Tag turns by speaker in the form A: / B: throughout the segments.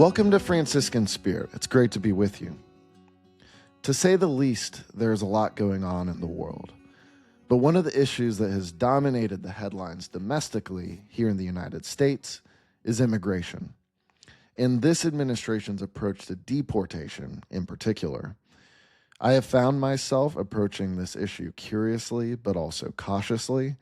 A: Welcome to Franciscan Spirit. It's great to be with you. To say the least, there's a lot going on in the world. But one of the issues that has dominated the headlines domestically here in the United States is immigration. And this administration's approach to deportation in particular. I have found myself approaching this issue curiously, but also cautiously.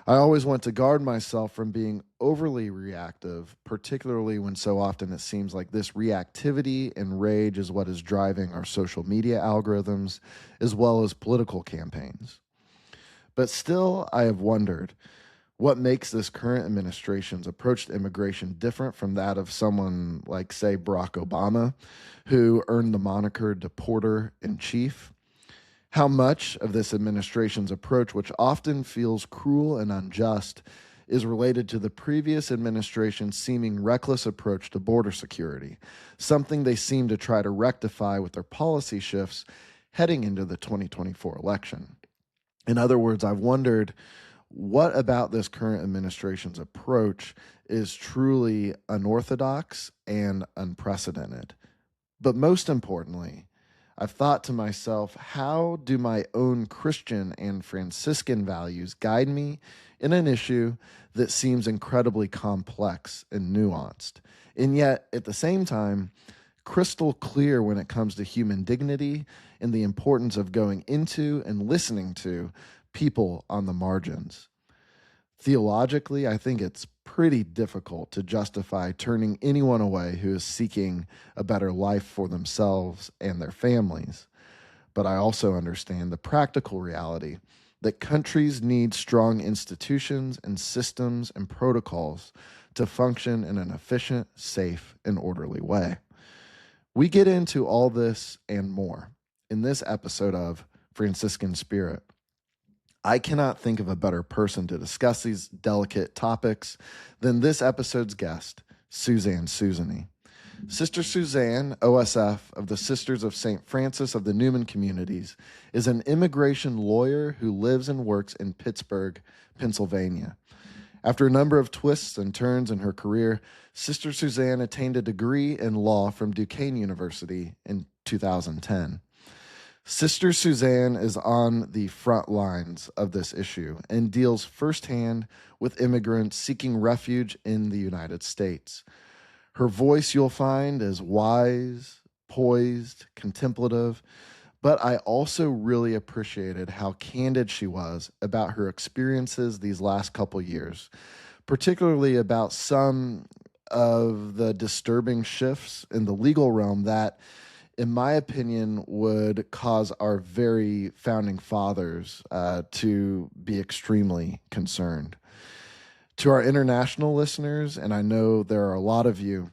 A: I always want to guard myself from being overly reactive, particularly when so often it seems like this reactivity and rage is what is driving our social media algorithms, as well as political campaigns. But still, I have wondered what makes this current administration's approach to immigration different from that of someone like, say, Barack Obama, who earned the moniker deporter-in-chief. How much of this administration's approach, which often feels cruel and unjust, is related to the previous administration's seeming reckless approach to border security, something they seem to try to rectify with their policy shifts heading into the 2024 election. In other words, I've wondered what about this current administration's approach is truly unorthodox and unprecedented. But most importantly, I've thought to myself, how do my own Christian and Franciscan values guide me in an issue that seems incredibly complex and nuanced, and yet at the same time, crystal clear when it comes to human dignity and the importance of going into and listening to people on the margins? Theologically, I think it's pretty difficult to justify turning anyone away who is seeking a better life for themselves and their families. But I also understand the practical reality that countries need strong institutions and systems and protocols to function in an efficient, safe, and orderly way. We get into all this and more in this episode of Franciscan Spirit. I cannot think of a better person to discuss these delicate topics than this episode's guest, Suzanne Susany. Sister Suzanne, OSF of the Sisters of St. Francis of the Neumann Communities, is an immigration lawyer who lives and works in Pittsburgh, Pennsylvania. After a number of twists and turns in her career, Sister Suzanne attained a degree in law from Duquesne University in 2010. Sister Suzanne is on the front lines of this issue and deals firsthand with immigrants seeking refuge in the United States. Her voice, you'll find, is wise, poised, contemplative, but I also really appreciated how candid she was about her experiences these last couple years, particularly about some of the disturbing shifts in the legal realm that, in my opinion, would cause our very founding fathers to be extremely concerned. To our international listeners, and I know there are a lot of you,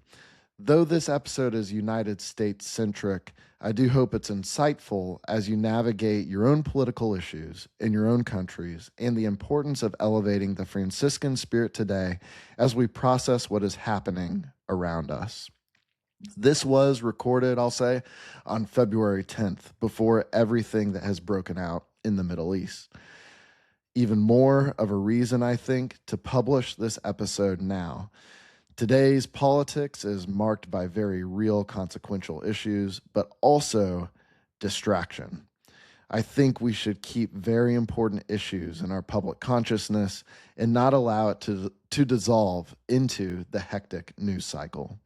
A: though this episode is United States-centric, I do hope it's insightful as you navigate your own political issues in your own countries and the importance of elevating the Franciscan spirit today as we process what is happening around us. This was recorded, I'll say, on February 10th, before everything that has broken out in the Middle East. Even more of a reason, I think, to publish this episode now. Today's politics is marked by very real consequential issues, but also distraction. I think we should keep very important issues in our public consciousness and not allow it to dissolve into the hectic news cycle.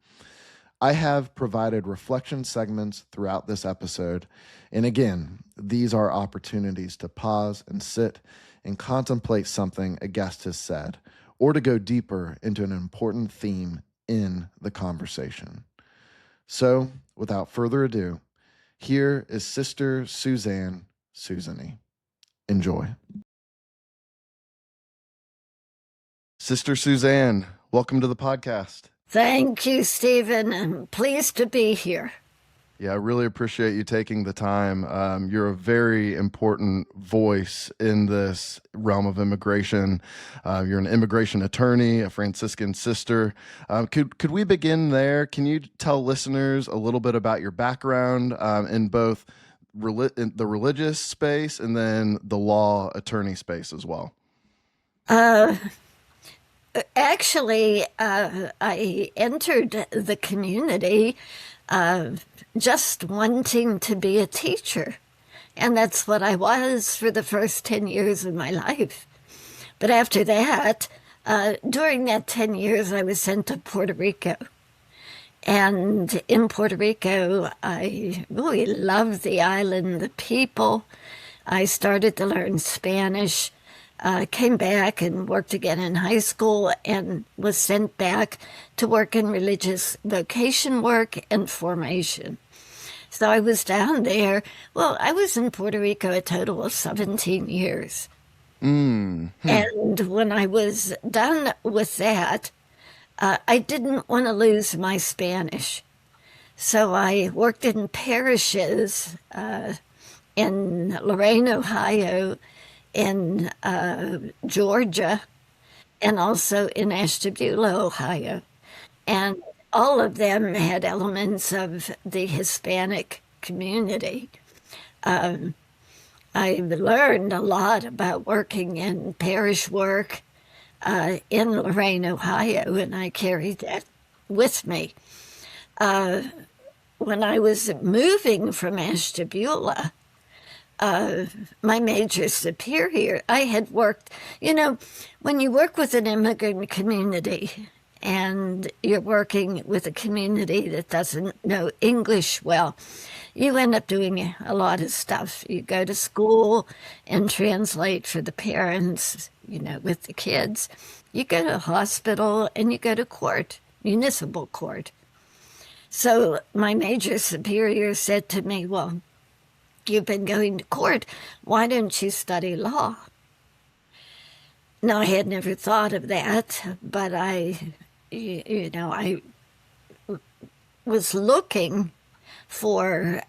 A: I have provided reflection segments throughout this episode, and again, these are opportunities to pause and sit and contemplate something a guest has said, or to go deeper into an important theme in the conversation. So, without further ado, here is Sister Suzanne Susany. Enjoy. Sister Suzanne, welcome to the podcast.
B: Thank you, Stephen. I'm pleased to be here.
A: Yeah, I really appreciate you taking the time. You're a very important voice in this realm of immigration. You're an immigration attorney, a Franciscan sister. Could we begin there? Can you tell listeners a little bit about your background in both in the religious space and then the law attorney space as well?
B: Actually, I entered the community just wanting to be a teacher. And that's what I was for the first 10 years of my life. But after that, during that 10 years, I was sent to Puerto Rico. And in Puerto Rico, I really loved the island, the people. I started to learn Spanish, came back and worked again in high school, and was sent back to work in religious vocation work and formation. So I was down there. Well, I was in Puerto Rico a total of 17 years. And when I was done with that, I didn't want to lose my Spanish. So I worked in parishes in Lorain, Ohio, in Georgia, and also in Ashtabula, Ohio. And all of them had elements of the Hispanic community. I learned a lot about working in parish work in Lorain, Ohio, and I carried that with me. When I was moving from Ashtabula, my major superior, I had worked, when you work with an immigrant community and you're working with a community that doesn't know English well, you end up doing a lot of stuff. You go to school and translate for the parents, with the kids. You go to hospital and you go to court, municipal court. So my major superior said to me, well, you've been going to court. Why don't you study law? Now, I had never thought of that, but I was looking for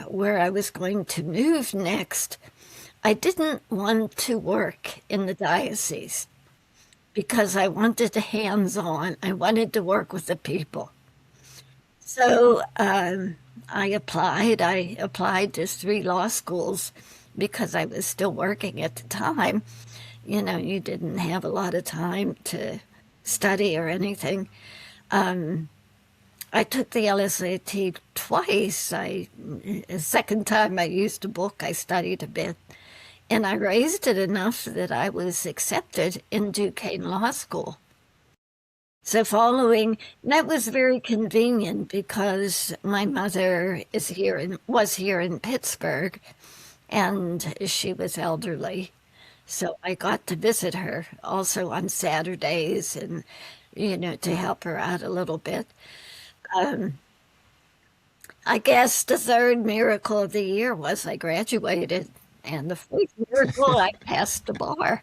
B: where I was going to move next. I didn't want to work in the diocese because I wanted hands-on. I wanted to work with the people. So I applied. I applied to 3 law schools because I was still working at the time. You didn't have a lot of time to study or anything. I took the LSAT twice. The second time I used a book, I studied a bit, and I raised it enough that I was accepted in Duquesne Law School. So that was very convenient because my mother was here in Pittsburgh, and she was elderly. So I got to visit her also on Saturdays and, to help her out a little bit. I guess the third miracle of the year was I graduated, and the fourth miracle, I passed the bar.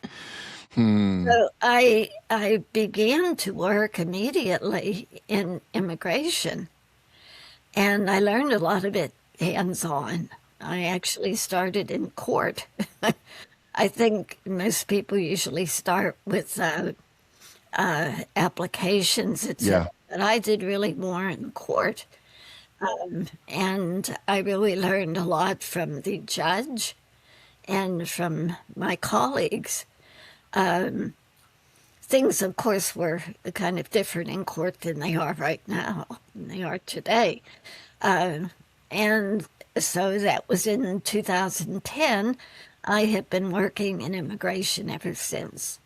B: So I began to work immediately in immigration, and I learned a lot of it hands-on. I actually started in court. I think most people usually start with applications, etc. But I did really more in court. And I really learned a lot from the judge and from my colleagues. Things, of course, were kind of different in court than they are right now, than they are today. And so that was in 2010. I have been working in immigration ever since.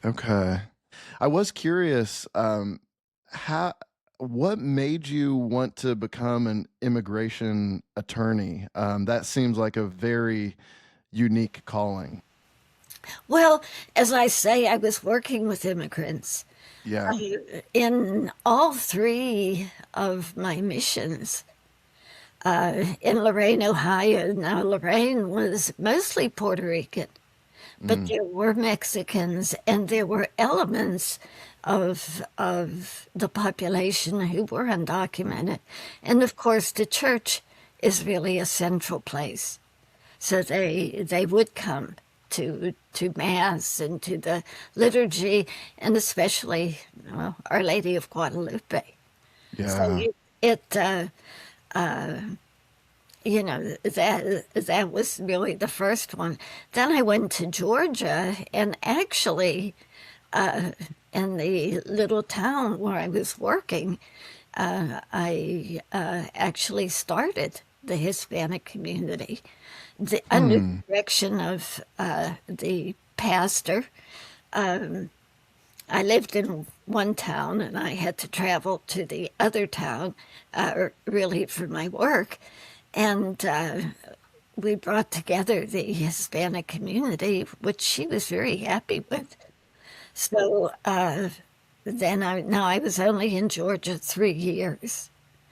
A: Okay. I was curious, what made you want to become an immigration attorney? That seems like a very unique calling.
B: Well, as I say, I was working with immigrants.
A: Yeah.
B: In all 3 of my missions, in Lorain, Ohio. Now, Lorain was mostly Puerto Rican, but there were Mexicans and there were elements of the population who were undocumented. And of course, the church is really a central place. So they would come to Mass and to the liturgy, and especially Our Lady of Guadalupe.
A: Yeah.
B: So that was really the first one. Then I went to Georgia, and actually in the little town where I was working, I actually started the Hispanic community under the direction of the pastor. I lived in one town and I had to travel to the other town, really for my work. And we brought together the Hispanic community, which she was very happy with. So now I was only in Georgia 3 years.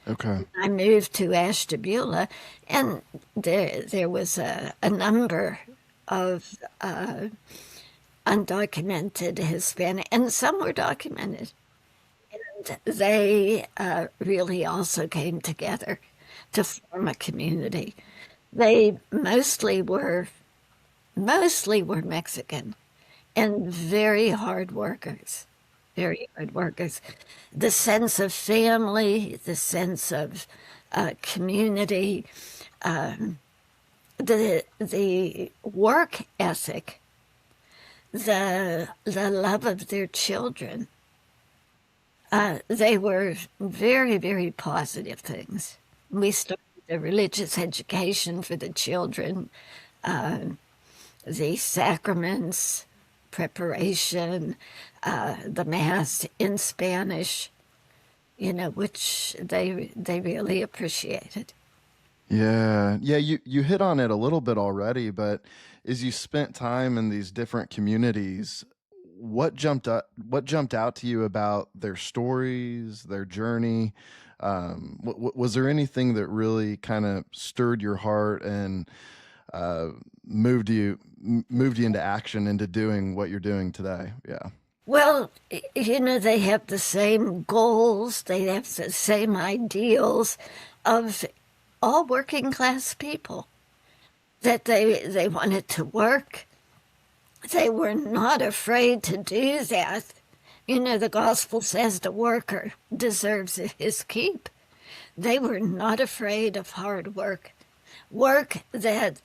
A: Okay.
B: I moved to Ashtabula, and there was a number of undocumented Hispanic, and some were documented. And they really also came together to form a community. They mostly were Mexican and very hard workers, very hard workers. The sense of family, the sense of community, the work ethic, the love of their children. They were very, very positive things. We started the religious education for the children, the sacraments, preparation, the Mass in Spanish, which they really appreciated.
A: Yeah. Yeah, you hit on it a little bit already, but as you spent time in these different communities, what jumped out to you about their stories, their journey? Was there anything that really kind of stirred your heart and uh, moved you into action, into doing what you're doing today? Yeah.
B: Well, they have the same goals, they have the same ideals of all working class people, that they wanted to work. They were not afraid to do that. The gospel says the worker deserves his keep. They were not afraid of hard work that,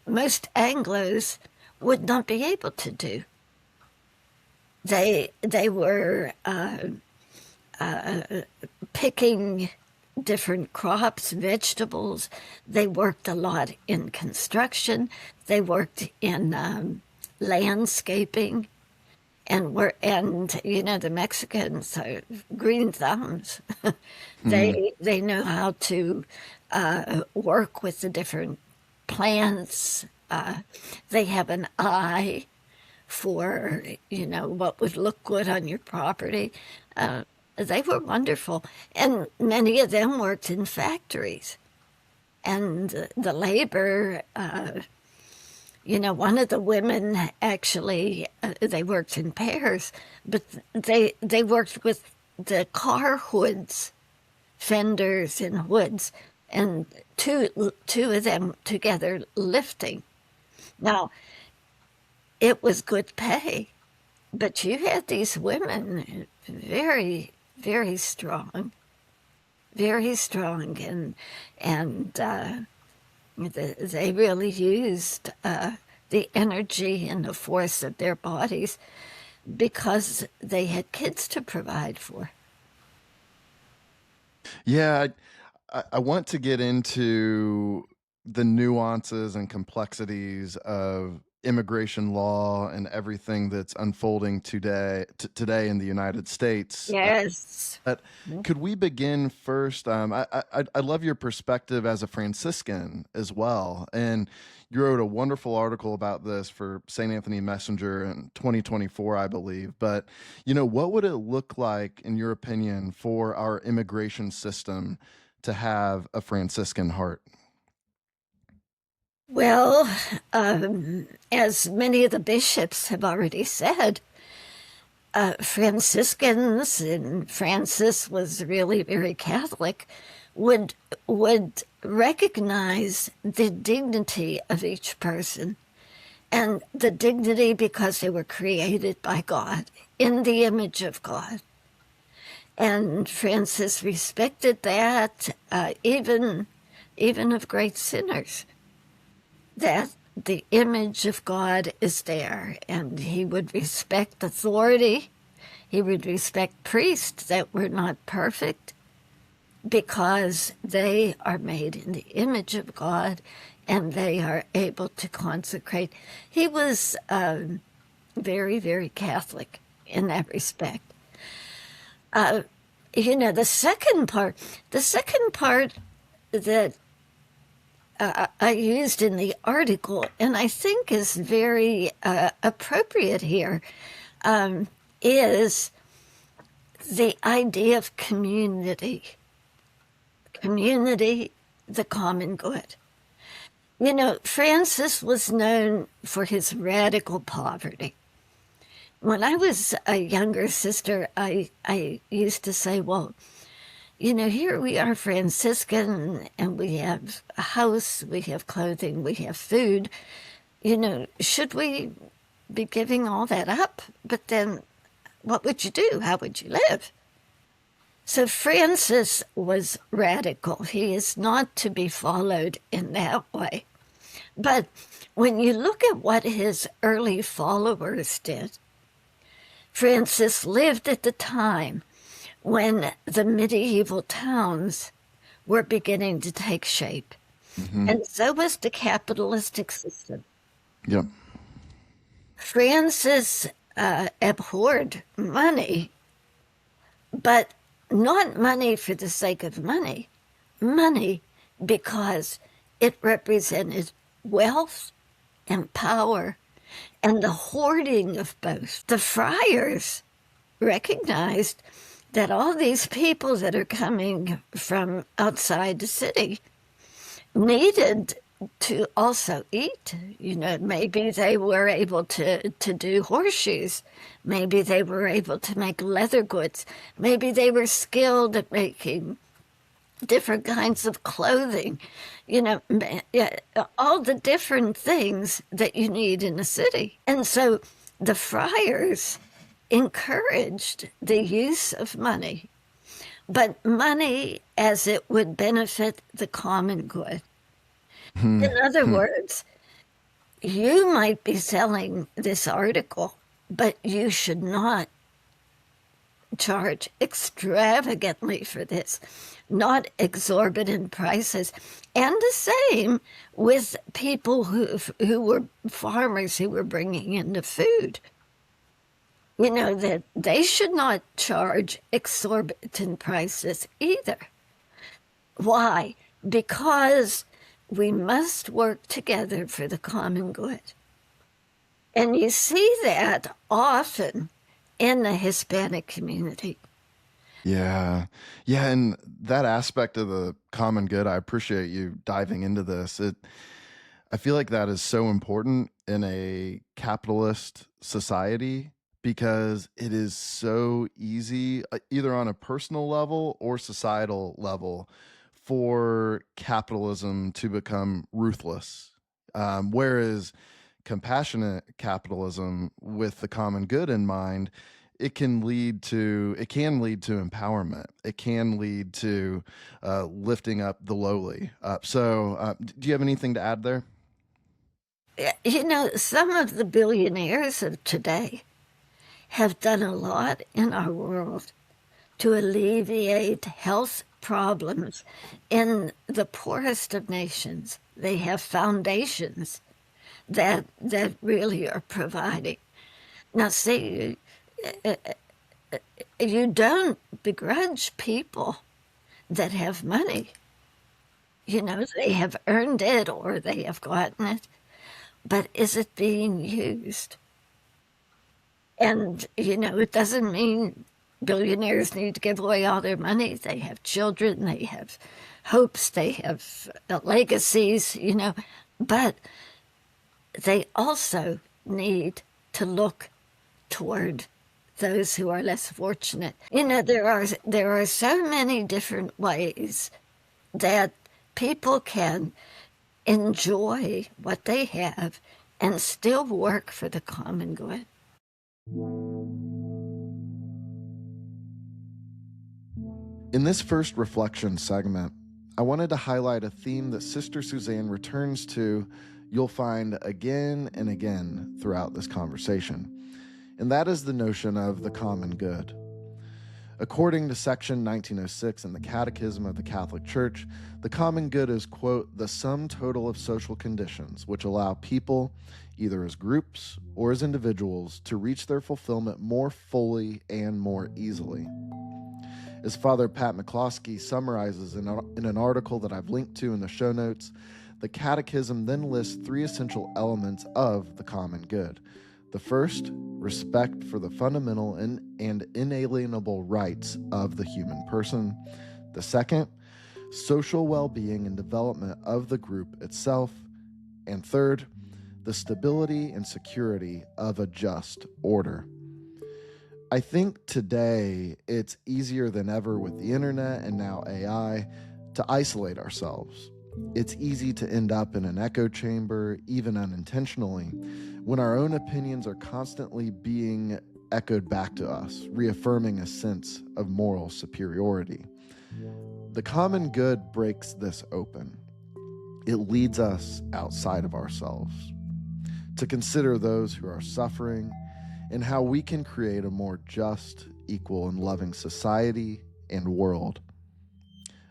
B: most Anglos would not be able to do. They were picking different crops, vegetables. They worked a lot in construction. They worked in landscaping, and the Mexicans are green thumbs. They know how to work with the different plants. They have an eye for what would look good on your property. They were wonderful, and many of them worked in factories, and the labor. One of the women actually, they worked in pairs, but they worked with the car hoods, fenders and hoods, and two of them together lifting. Now, it was good pay, but you had these women very, very strong, and they really used the energy and the force of their bodies because they had kids to provide for.
A: Yeah, I want to get into the nuances and complexities of immigration law and everything that's unfolding today in the United States.
B: Yes.
A: But could we begin first? I love your perspective as a Franciscan as well, and you wrote a wonderful article about this for St. Anthony Messenger in 2024, I believe. But what would it look like, in your opinion, for our immigration system to have a Franciscan heart?
B: Well, as many of the bishops have already said, Franciscans, and Francis was really very Catholic, would recognize the dignity of each person, and the dignity because they were created by God in the image of God. And Francis respected that, even of great sinners, that the image of God is there, and he would respect authority. He would respect priests that were not perfect because they are made in the image of God and they are able to consecrate. He was very, very Catholic in that respect. The second part that I used in the article, and I think is very appropriate here, is the idea of community. Community, the common good. Francis was known for his radical poverty. When I was a younger sister, I used to say, well, here we are Franciscan, and we have a house, we have clothing, we have food. Should we be giving all that up? But then what would you do? How would you live? So Francis was radical. He is not to be followed in that way. But when you look at what his early followers did, Francis lived at the time when the medieval towns were beginning to take shape. Mm-hmm. And so was the capitalistic system.
A: Yep.
B: Francis abhorred money, but not money for the sake of money. Money because it represented wealth and power and the hoarding of both. The friars recognized that all these people that are coming from outside the city needed to also eat. Maybe they were able to do horseshoes. Maybe they were able to make leather goods. Maybe they were skilled at making different kinds of clothing. All the different things that you need in a city. And so the friars encouraged the use of money, but money as it would benefit the common good. In other words, you might be selling this article, but you should not charge extravagantly for this, not exorbitant prices. And the same with people who were farmers who were bringing in the food. That they should not charge exorbitant prices either. Why? Because we must work together for the common good. And you see that often in the Hispanic community.
A: Yeah. Yeah, and that aspect of the common good, I appreciate you diving into this. I feel like that is so important in a capitalist society because it is so easy, either on a personal level or societal level, for capitalism to become ruthless. Whereas compassionate capitalism with the common good in mind, it can lead to empowerment. It can lead to lifting up the lowly. So do you have anything to add there?
B: Some of the billionaires of today have done a lot in our world to alleviate health problems in the poorest of nations. They have foundations that really are providing. Now, see, you don't begrudge people that have money. They have earned it or they have gotten it, but is it being used? And, it doesn't mean billionaires need to give away all their money. They have children, they have hopes, they have legacies, but they also need to look toward those who are less fortunate. There are so many different ways that people can enjoy what they have and still work for the common good.
A: In this first reflection segment, I wanted to highlight a theme that Sister Suzanne returns to you'll find again and again throughout this conversation, and that is the notion of the common good. According to Section 1906 in the Catechism of the Catholic Church, the common good is, quote, the sum total of social conditions which allow people, either as groups or as individuals, to reach their fulfillment more fully and more easily. As Father Pat McCloskey summarizes in an article that I've linked to in the show notes, the Catechism then lists 3 essential elements of the common good. The first, respect for the fundamental and inalienable rights of the human person. The second, social well-being and development of the group itself. And third, the stability and security of a just order. I think today it's easier than ever with the internet and now AI to isolate ourselves. It's easy to end up in an echo chamber, even unintentionally, when our own opinions are constantly being echoed back to us, reaffirming a sense of moral superiority. The common good breaks this open. It leads us outside of ourselves to consider those who are suffering and how we can create a more just, equal, and loving society and world.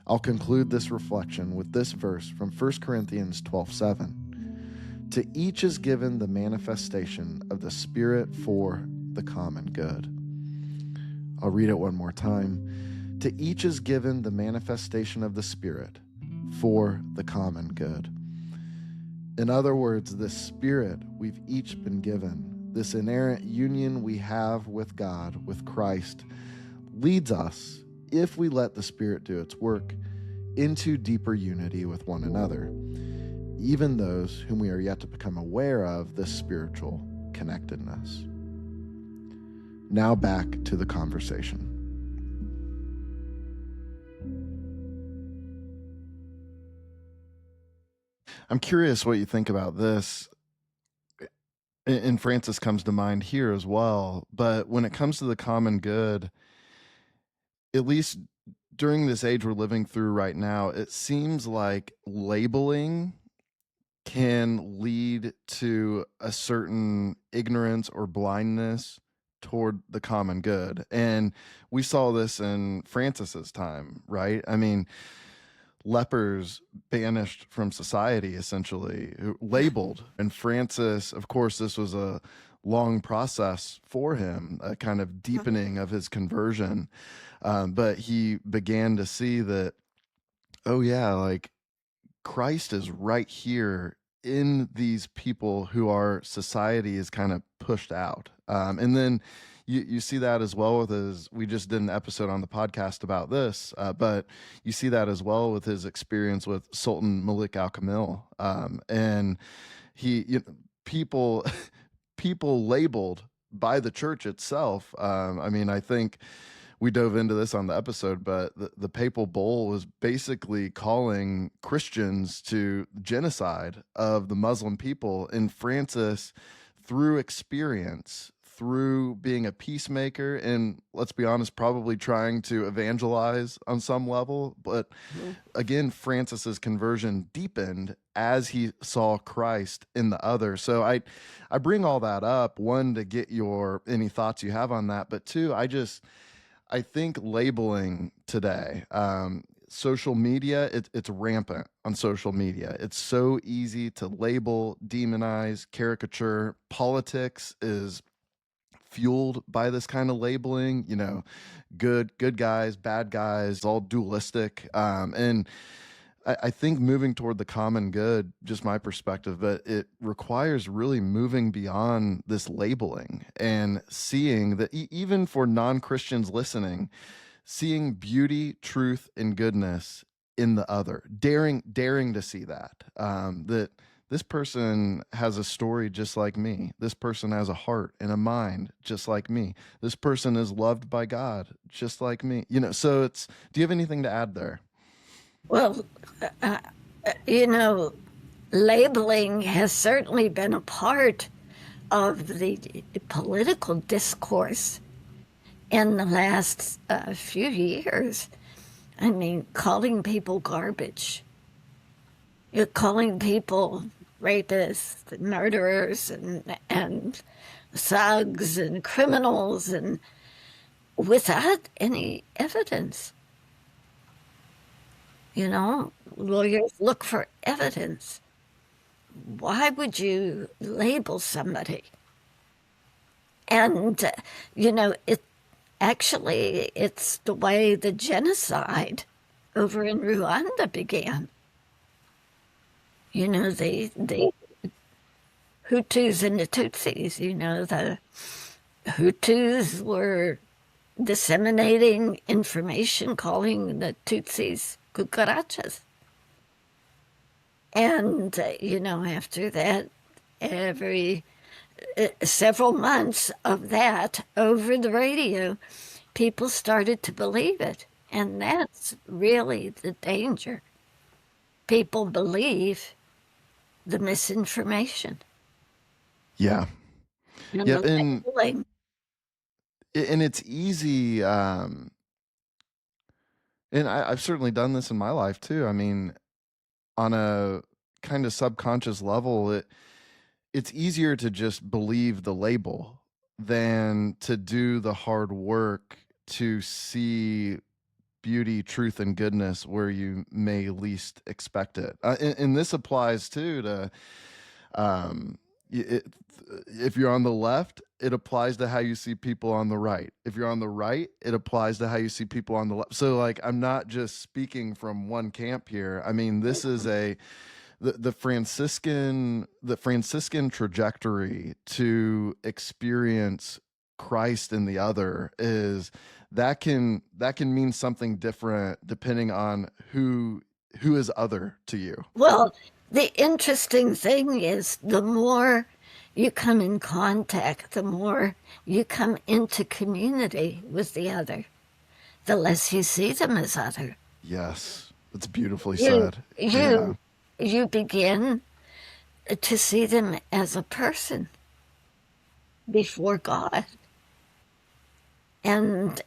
A: I'll conclude this reflection with this verse from 1 Corinthians 12:7. To each is given the manifestation of the Spirit for the common good. I'll read it one more time. To each is given the manifestation of the Spirit for the common good. In other words, this Spirit we've each been given, this inerrant union we have with God, with Christ, leads us, if we let the Spirit do its work, into deeper unity with one another, even those whom we are yet to become aware of this spiritual connectedness. Now back to the conversation. I'm curious what you think about this. And Francis comes to mind here as well. But when it comes to the common good, at least during this age we're living through right now, it seems like labeling can lead to a certain ignorance or blindness toward the common good. And we saw this in Francis's time, right? I mean, lepers banished from society, essentially, labeled. And Francis, of course, this was a long process for him, a kind of deepening of his conversion. But he began to see that, oh yeah, like Christ is right here in these people who our society is kind of pushed out. And then you see that as well with his, we just did an episode on the podcast about this, but you see that as well with his experience with Sultan Malik al-Kamil. And people labeled by the church itself. I mean, I think we dove into this on the episode, but the papal bull was basically calling Christians to genocide of the Muslim people. And Francis, through experience, through being a peacemaker, and let's be honest, probably trying to evangelize on some level, but again, Francis's conversion deepened as he saw Christ in the other. So I bring all that up, one, to get any thoughts you have on that, but two, I think labeling today, social media, it's rampant on social media. It's so easy to label, demonize, caricature. Politics is fueled by this kind of labeling, good guys, bad guys, all dualistic. And I think moving toward the common good, just my perspective, but it requires really moving beyond this labeling and seeing that even for non-Christians listening, seeing beauty, truth, and goodness in the other, daring to see that this person has a story just like me. This person has a heart and a mind just like me. This person is loved by God just like me. So do you have anything to add there?
B: Well, labeling has certainly been a part of the political discourse in the last few years. I mean, calling people garbage. You're calling people rapists and murderers and thugs and criminals, and without any evidence. You know, lawyers look for evidence. Why would you label somebody? And, it's the way the genocide over in Rwanda began. The Hutus and the Tutsis, the Hutus were disseminating information calling the Tutsis cucarachas. And, after that, every several months of that over the radio, people started to believe it. And that's really the danger. People believe the misinformation.
A: Yeah.
B: And
A: Yeah.
B: the labeling.
A: And it's easy. And I've certainly done this in my life too. I mean, on a kind of subconscious level, it's easier to just believe the label than to do the hard work to see beauty, truth, and goodness where you may least expect it. And this applies too to if you're on the left, it applies to how you see people on the right. If you're on the right, it applies to how you see people on the left. So, like, I'm not just speaking from one camp here. I mean, this is the Franciscan trajectory to experience Christ in the other is that can mean something different depending on who is other to you.
B: Well, the interesting thing is the more you come in contact, the more you come into community with the other, the less you see them as other.
A: Yes, that's beautifully said.
B: You begin to see them as a person before God. And,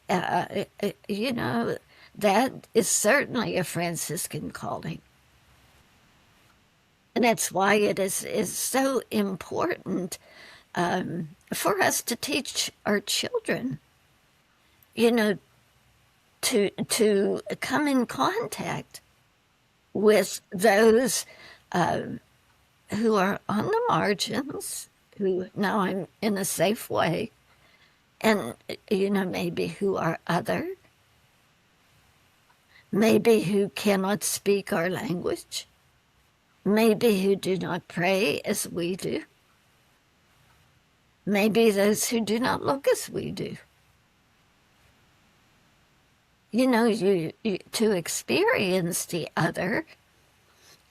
B: that is certainly a Franciscan calling. And that's why it is so important for us to teach our children, to come in contact with those who are on the margins, who now I'm in a safe way, and, maybe who are other, maybe who cannot speak our language, maybe who do not pray as we do, maybe those who do not look as we do. To experience the other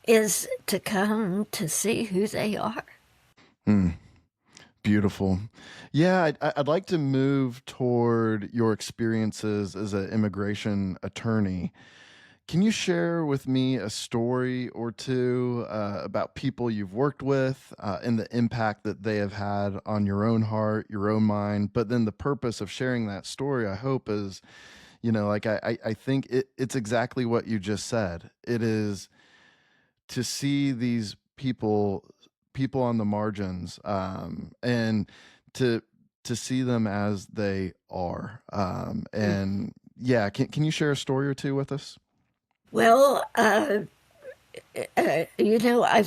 B: is to come to see who they are.
A: Beautiful. Yeah, I'd like to move toward your experiences as an immigration attorney. Can you share with me a story or two about people you've worked with and the impact that they have had on your own heart, your own mind? But then the purpose of sharing that story, I hope, is, I think it's exactly what you just said. It is to see these people on the margins, and to see them as they are. And yeah, can you share a story or two with us?
B: Well, I've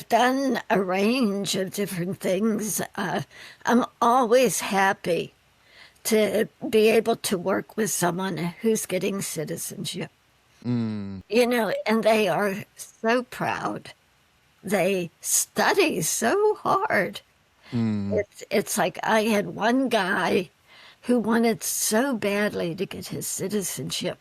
B: done a range of different things. I'm always happy to be able to work with someone who's getting citizenship. And they are so proud. They study so hard. It's like I had one guy who wanted so badly to get his citizenship.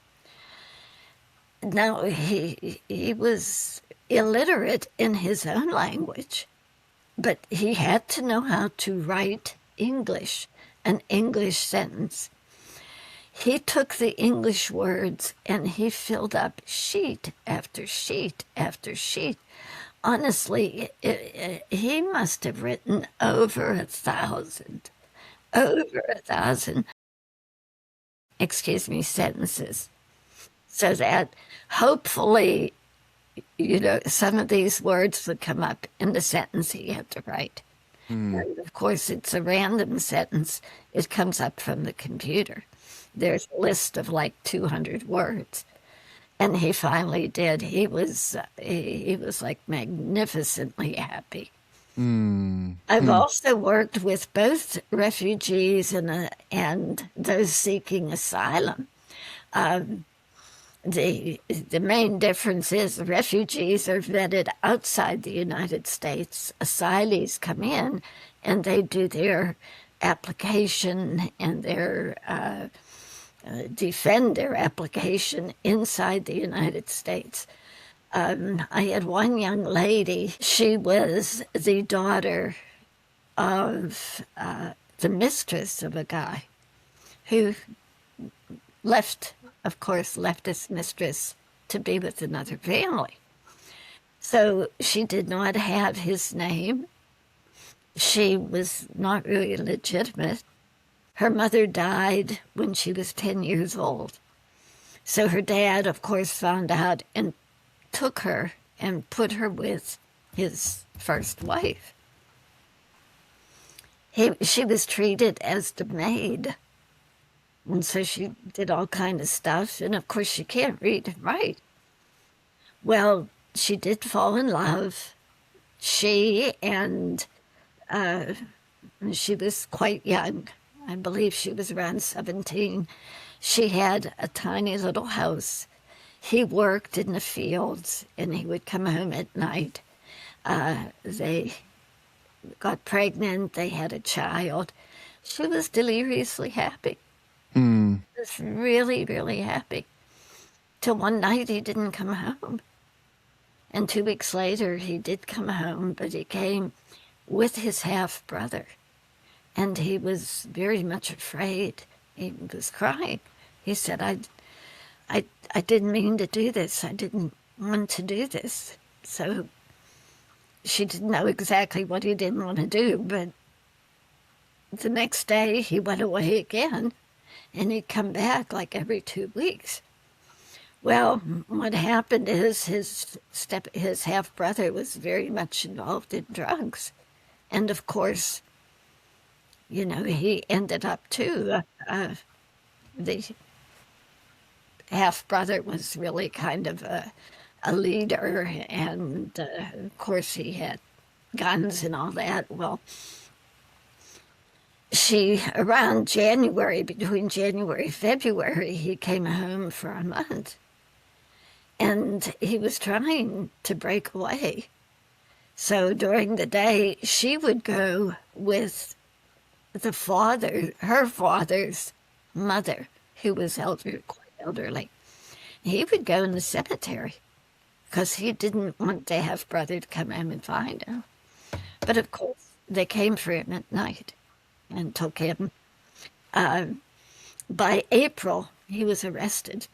B: Now, he was illiterate in his own language, but he had to know how to write English, an English sentence. He took the English words and he filled up sheet after sheet after sheet. Honestly, he must have written over 1,000 sentences, so that hopefully, some of these words would come up in the sentence he had to write. And of course, it's a random sentence. It comes up from the computer. There's a list of like 200 words. And he finally did. He was like magnificently happy. I've also worked with both refugees and those seeking asylum. The main difference is refugees are vetted outside the United States. Asylees come in and they do their application and their defend their application inside the United States. I had one young lady. She was the daughter of the mistress of a guy who left his mistress to be with another family. So she did not have his name. She was not really legitimate. Her mother died when she was 10 years old. So her dad, of course, found out and took her and put her with his first wife. She was treated as the maid. And so she did all kind of stuff. And of course, she can't read and write. Well, she did fall in love. She was quite young. I believe she was around 17. She had a tiny little house. He worked in the fields, and he would come home at night. They got pregnant. They had a child. She was deliriously happy. Was really, really happy. Till one night he didn't come home. And 2 weeks later he did come home, but he came with his half-brother. And he was very much afraid. He was crying. He said, I didn't mean to do this. I didn't want to do this. So she didn't know exactly what he didn't want to do, but the next day he went away again. And he'd come back like every 2 weeks. Well, what happened is his half-brother was very much involved in drugs. And of course, he ended up too. The half-brother was really kind of a leader. And of course, he had guns and all that. Well, around January, between January and February, he came home for a month. And he was trying to break away. So during the day, she would go with her father's mother, who was quite elderly. He would go in the cemetery because he didn't want to have brother to come home and find him. But of course, they came for him at night and took him. By April, he was arrested.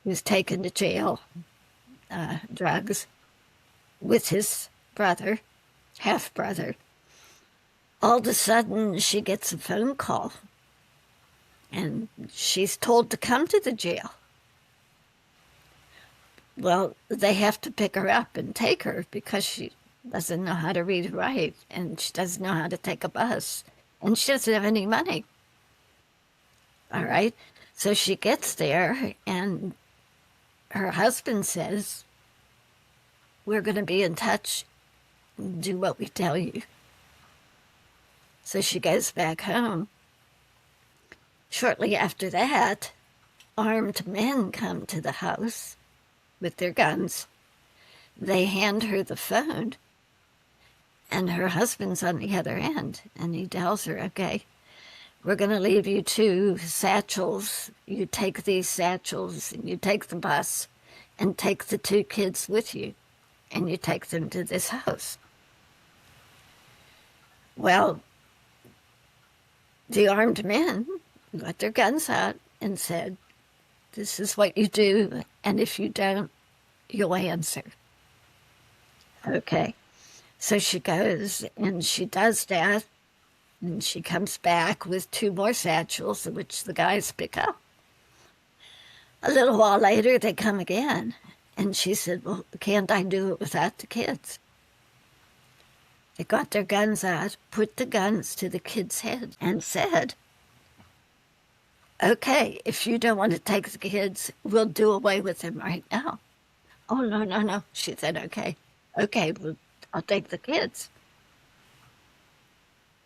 B: He was taken to jail, drugs, with his brother, half-brother. All of a sudden, she gets a phone call, and she's told to come to the jail. Well, they have to pick her up and take her because she doesn't know how to read or write, and she doesn't know how to take a bus, and she doesn't have any money. All right? So she gets there, and her husband says, "We're going to be in touch. Do what we tell you." So she goes back home. Shortly after that, armed men come to the house with their guns. They hand her the phone, and her husband's on the other end, and he tells her, "Okay, we're going to leave you 2 satchels. You take these satchels, and you take the bus, and take the 2 kids with you, and you take them to this house." Well, the armed men got their guns out and said, "This is what you do, and if you don't, you'll answer." Okay. So she goes, and she does that, and she comes back with 2 more satchels, which the guys pick up. A little while later, they come again, And she said, well, can't I do it without the kids? They got their guns out, put the guns to the kids' head, and said, okay, if you don't want to take the kids, we'll do away with them right now. Oh, no, no, no. She said, okay, well, I'll take the kids.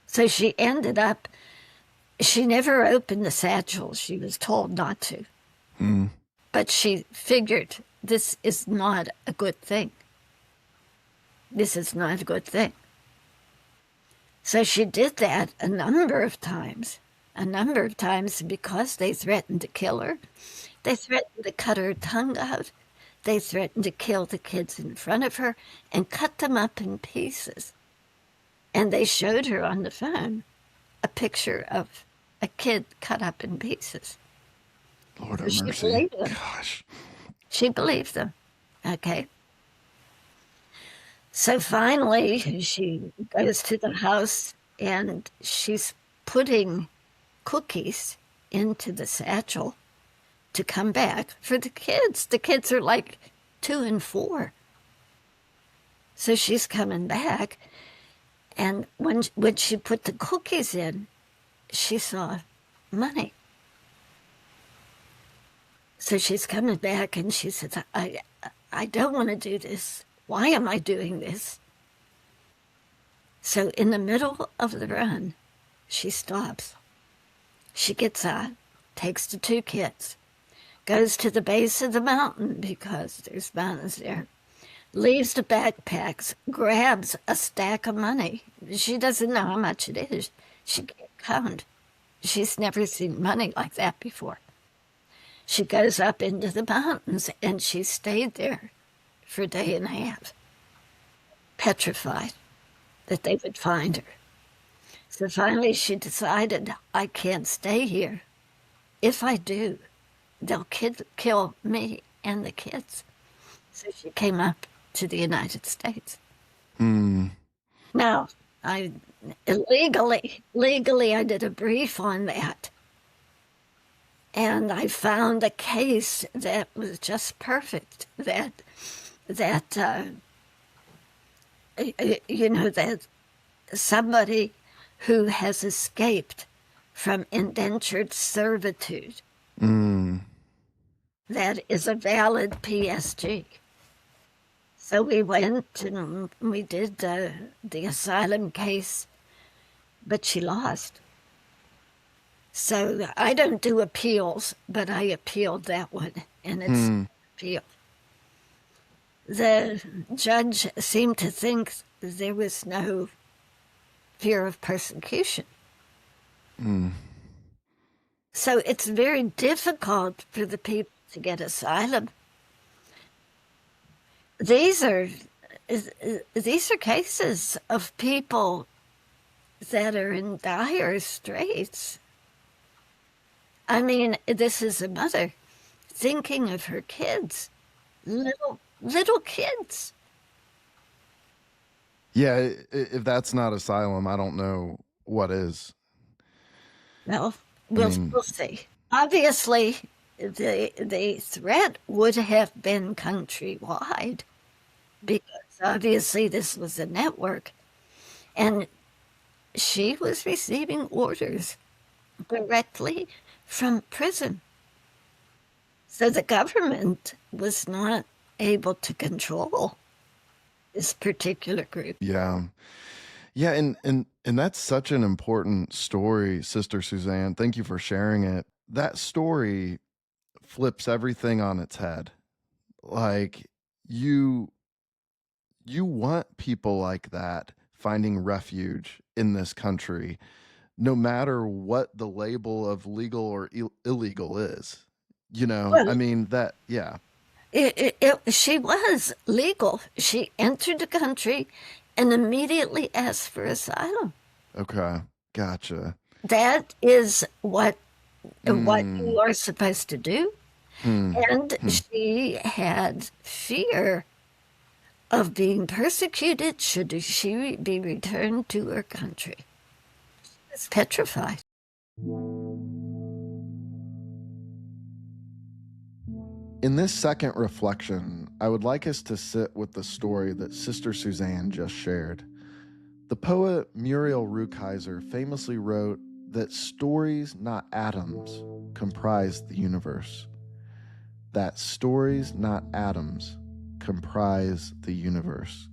B: So she ended up, she never opened the satchel. She was told not to. But she figured this is not a good thing. This is not a good thing. So she did that a number of times because they threatened to kill her. They threatened to cut her tongue out. They threatened to kill the kids in front of her and cut them up in pieces. And they showed her on the phone a picture of a kid cut up in pieces.
A: Lord have
B: She
A: mercy.
B: believed them.
A: Gosh.
B: She believed them. Okay. So finally, she goes to the house and she's putting cookies into the satchel to come back for the kids. The kids are like 2 and 4. So she's coming back. And when she put the cookies in, she saw money. So she's coming back and she says, I don't want to do this. Why am I doing this? So in the middle of the run, she stops. She gets out, takes the 2 kids, goes to the base of the mountain because there's mountains there, leaves the backpacks, grabs a stack of money. She doesn't know how much it is. She can't count. She's never seen money like that before. She goes up into the mountains and she stayed there for a day and a half, petrified that they would find her. So finally she decided, I can't stay here. If I do, they'll kill me and the kids. So she came up to the United States. Now, legally, I did a brief on that. And I found a case that was just perfect, that somebody who has escaped from indentured servitude, that is a valid PSG. So we went and we did the asylum case, but she lost. So I don't do appeals, but I appealed that one, and it's appeal. The judge seemed to think there was no fear of persecution. So it's very difficult for the people to get asylum. These are cases of people that are in dire straits. I mean, this is a mother thinking of her kids, little kids.
A: Yeah, if that's not asylum, I don't know what is.
B: Well, we'll see. Obviously, the threat would have been countrywide because obviously this was a network. And she was receiving orders directly from prison. So the government was not able to control this particular group.
A: Yeah. Yeah, and that's such an important story, Sister Suzanne. Thank you for sharing it. That story flips everything on its head. Like you want people like that finding refuge in this country, no matter what the label of legal or illegal is.
B: Well,
A: I mean, that, yeah.
B: She was legal. She entered the country and immediately asked for asylum.
A: Okay, gotcha.
B: That is what you are supposed to do. And she had fear of being persecuted should she be returned to her country. She was petrified.
A: In this second reflection, I would like us to sit with the story that Sister Suzanne just shared. The poet Muriel Rukeyser famously wrote that stories, not atoms, comprise the universe. That stories, not atoms, comprise the universe.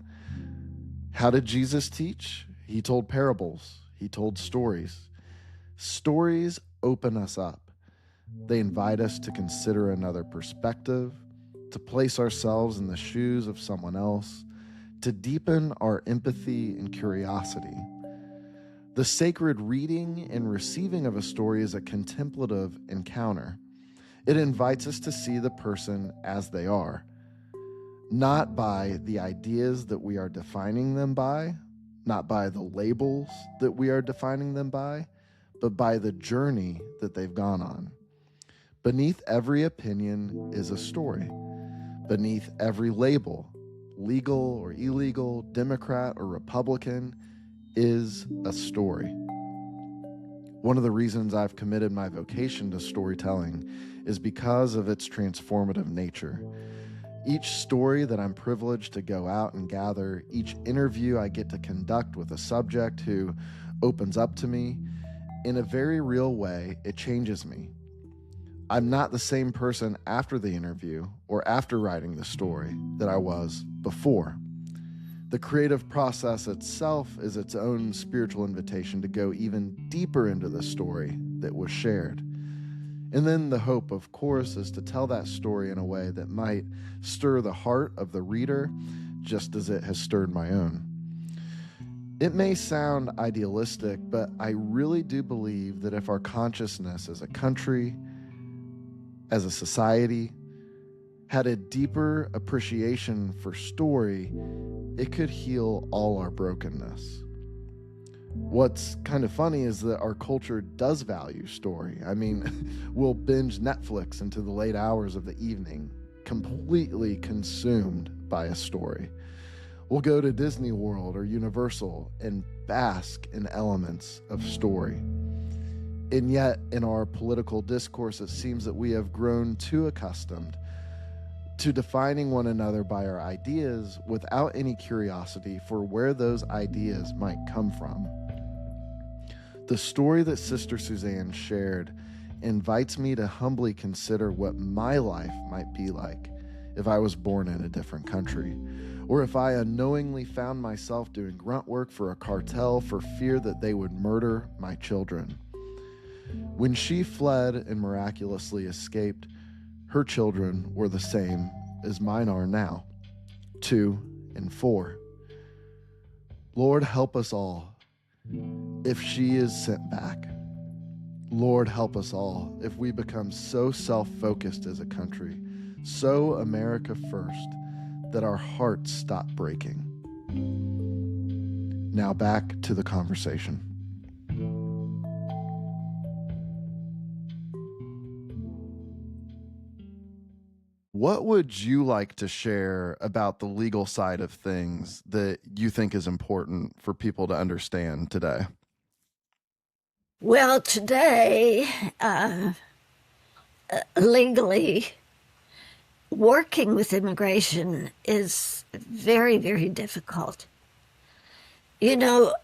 A: How did Jesus teach? He told parables. He told stories. Stories open us up. They invite us to consider another perspective, to place ourselves in the shoes of someone else, to deepen our empathy and curiosity. The sacred reading and receiving of a story is a contemplative encounter. It invites us to see the person as they are, not by the ideas that we are defining them by, not by the labels that we are defining them by, but by the journey that they've gone on. Beneath every opinion is a story. Beneath every label, legal or illegal, Democrat or Republican, is a story. One of the reasons I've committed my vocation to storytelling is because of its transformative nature. Each story that I'm privileged to go out and gather, each interview I get to conduct with a subject who opens up to me, in a very real way, it changes me. I'm not the same person after the interview or after writing the story that I was before. The creative process itself is its own spiritual invitation to go even deeper into the story that was shared. And then the hope, of course, is to tell that story in a way that might stir the heart of the reader, just as it has stirred my own. It may sound idealistic, but I really do believe that if our consciousness as a country, as a society, had a deeper appreciation for story, it could heal all our brokenness. What's kind of funny is that our culture does value story. I mean, we'll binge Netflix into the late hours of the evening, completely consumed by a story. We'll go to Disney World or Universal and bask in elements of story. And yet, in our political discourse, it seems that we have grown too accustomed to defining one another by our ideas without any curiosity for where those ideas might come from. The story that Sister Suzanne shared invites me to humbly consider what my life might be like if I was born in a different country, or if I unknowingly found myself doing grunt work for a cartel for fear that they would murder my children. When she fled and miraculously escaped, her children were the same as mine are now, 2 and 4. Lord, help us all if she is sent back. Lord, help us all if we become so self-focused as a country, so America first, that our hearts stop breaking. Now back to the conversation. What would you like to share about the legal side of things that you think is important for people to understand today?
B: Well, today, legally, working with immigration is very, very difficult. You know,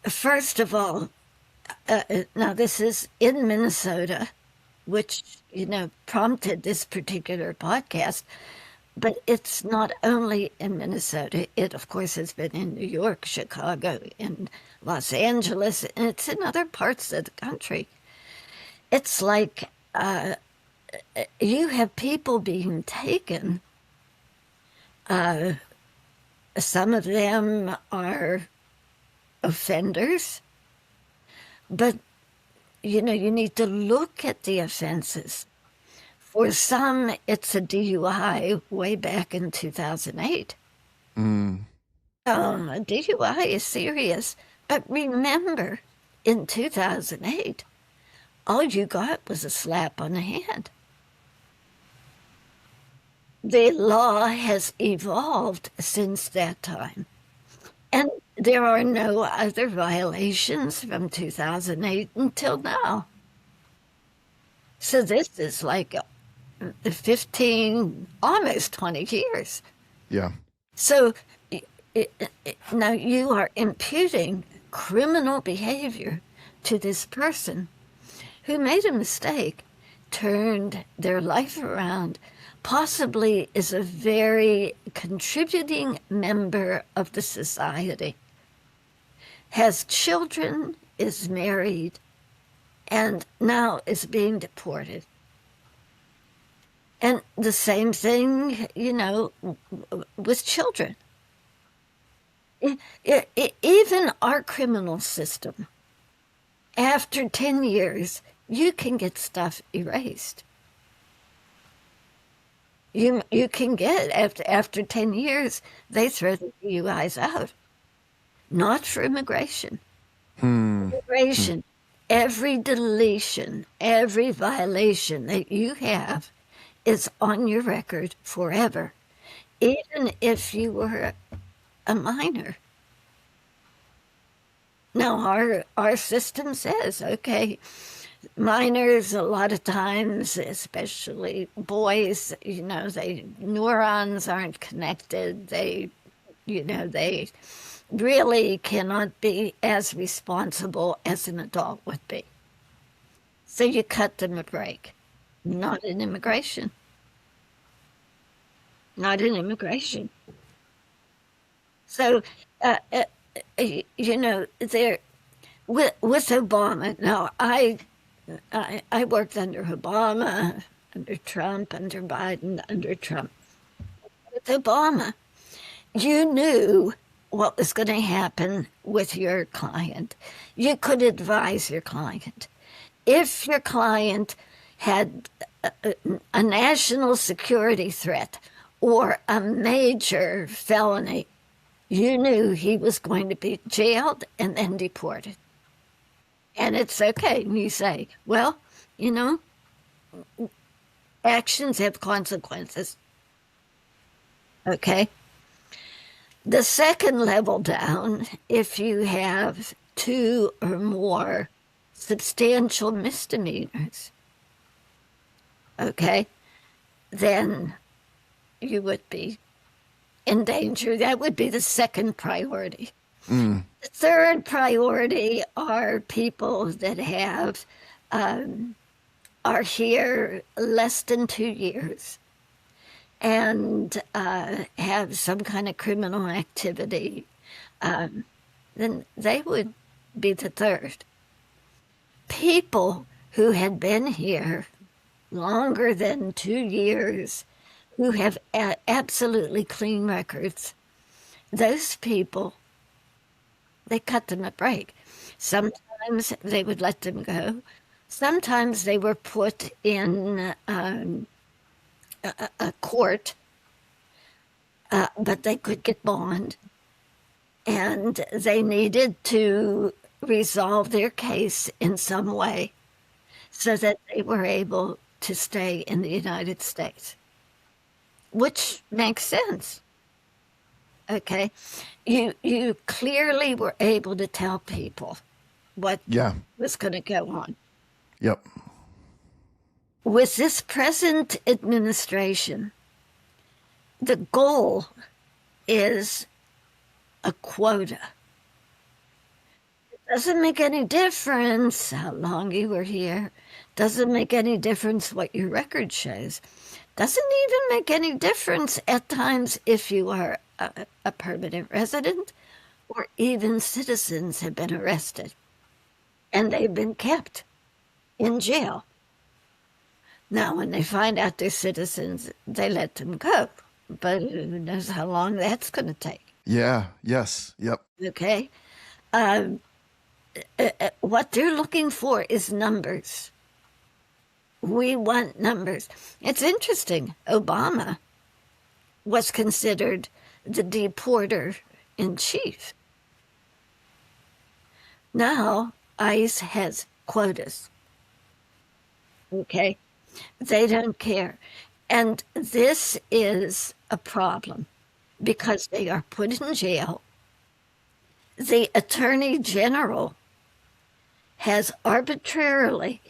B: first of all, now this is in Minnesota, which, prompted this particular podcast, but it's not only in Minnesota. It, of course, has been in New York, Chicago, in Los Angeles, and it's in other parts of the country. It's like you have people being taken. Some of them are offenders, but you need to look at the offenses. For some, it's a DUI way back in 2008. A DUI is serious. But remember, in 2008, all you got was a slap on the hand. The law has evolved since that time. And there are no other violations from 2008 until now. So this is like 15, almost 20 years.
A: Yeah.
B: So now you are imputing criminal behavior to this person who made a mistake, turned their life around, possibly is a very contributing member of the society, has children, is married, and now is being deported. And the same thing, with children. Even our criminal system, after 10 years, you can get stuff erased. You can get, after 10 years, they throw the DUIs out. Not for immigration. Immigration, every deletion, every violation that you have is on your record forever, even if you were a minor. Now, our system says, okay, minors, a lot of times, especially boys, neurons aren't connected. They really cannot be as responsible as an adult would be. So you cut them a break. Not in immigration. Not in immigration. So, there with Obama. Now, I worked under Obama, under Trump, under Biden, under Trump. With Obama, you knew what was going to happen with your client. You could advise your client. If your client had a national security threat or a major felony, you knew he was going to be jailed and then deported. And it's okay. And you say, well, actions have consequences. Okay? The second level down, if you have 2 or more substantial misdemeanors, okay, then you would be in danger. That would be the second priority. The third priority are people that are here less than 2 years and have some kind of criminal activity. Then they would be the third. People who had been here longer than 2 years, who have absolutely clean records, those people, they cut them a break. Sometimes they would let them go. Sometimes they were put in a court, but they could get bond, and they needed to resolve their case in some way so that they were able to stay in the United States, which makes sense. Okay, you clearly were able to tell people what was going to go on.
A: Yep.
B: With this present administration, the goal is a quota. It doesn't make any difference how long you were here. Doesn't make any difference what your record shows. Doesn't even make any difference at times if you are a permanent resident or even citizens have been arrested and they've been kept in jail. Now, when they find out they're citizens, they let them go. But who knows how long that's going to take.
A: Yeah, yes, yep.
B: Okay? What they're looking for is numbers. We want numbers. It's interesting. Obama was considered the deporter in chief. Now, ICE has quotas. Okay? They don't care. And this is a problem because they are put in jail. The Attorney General has arbitrarily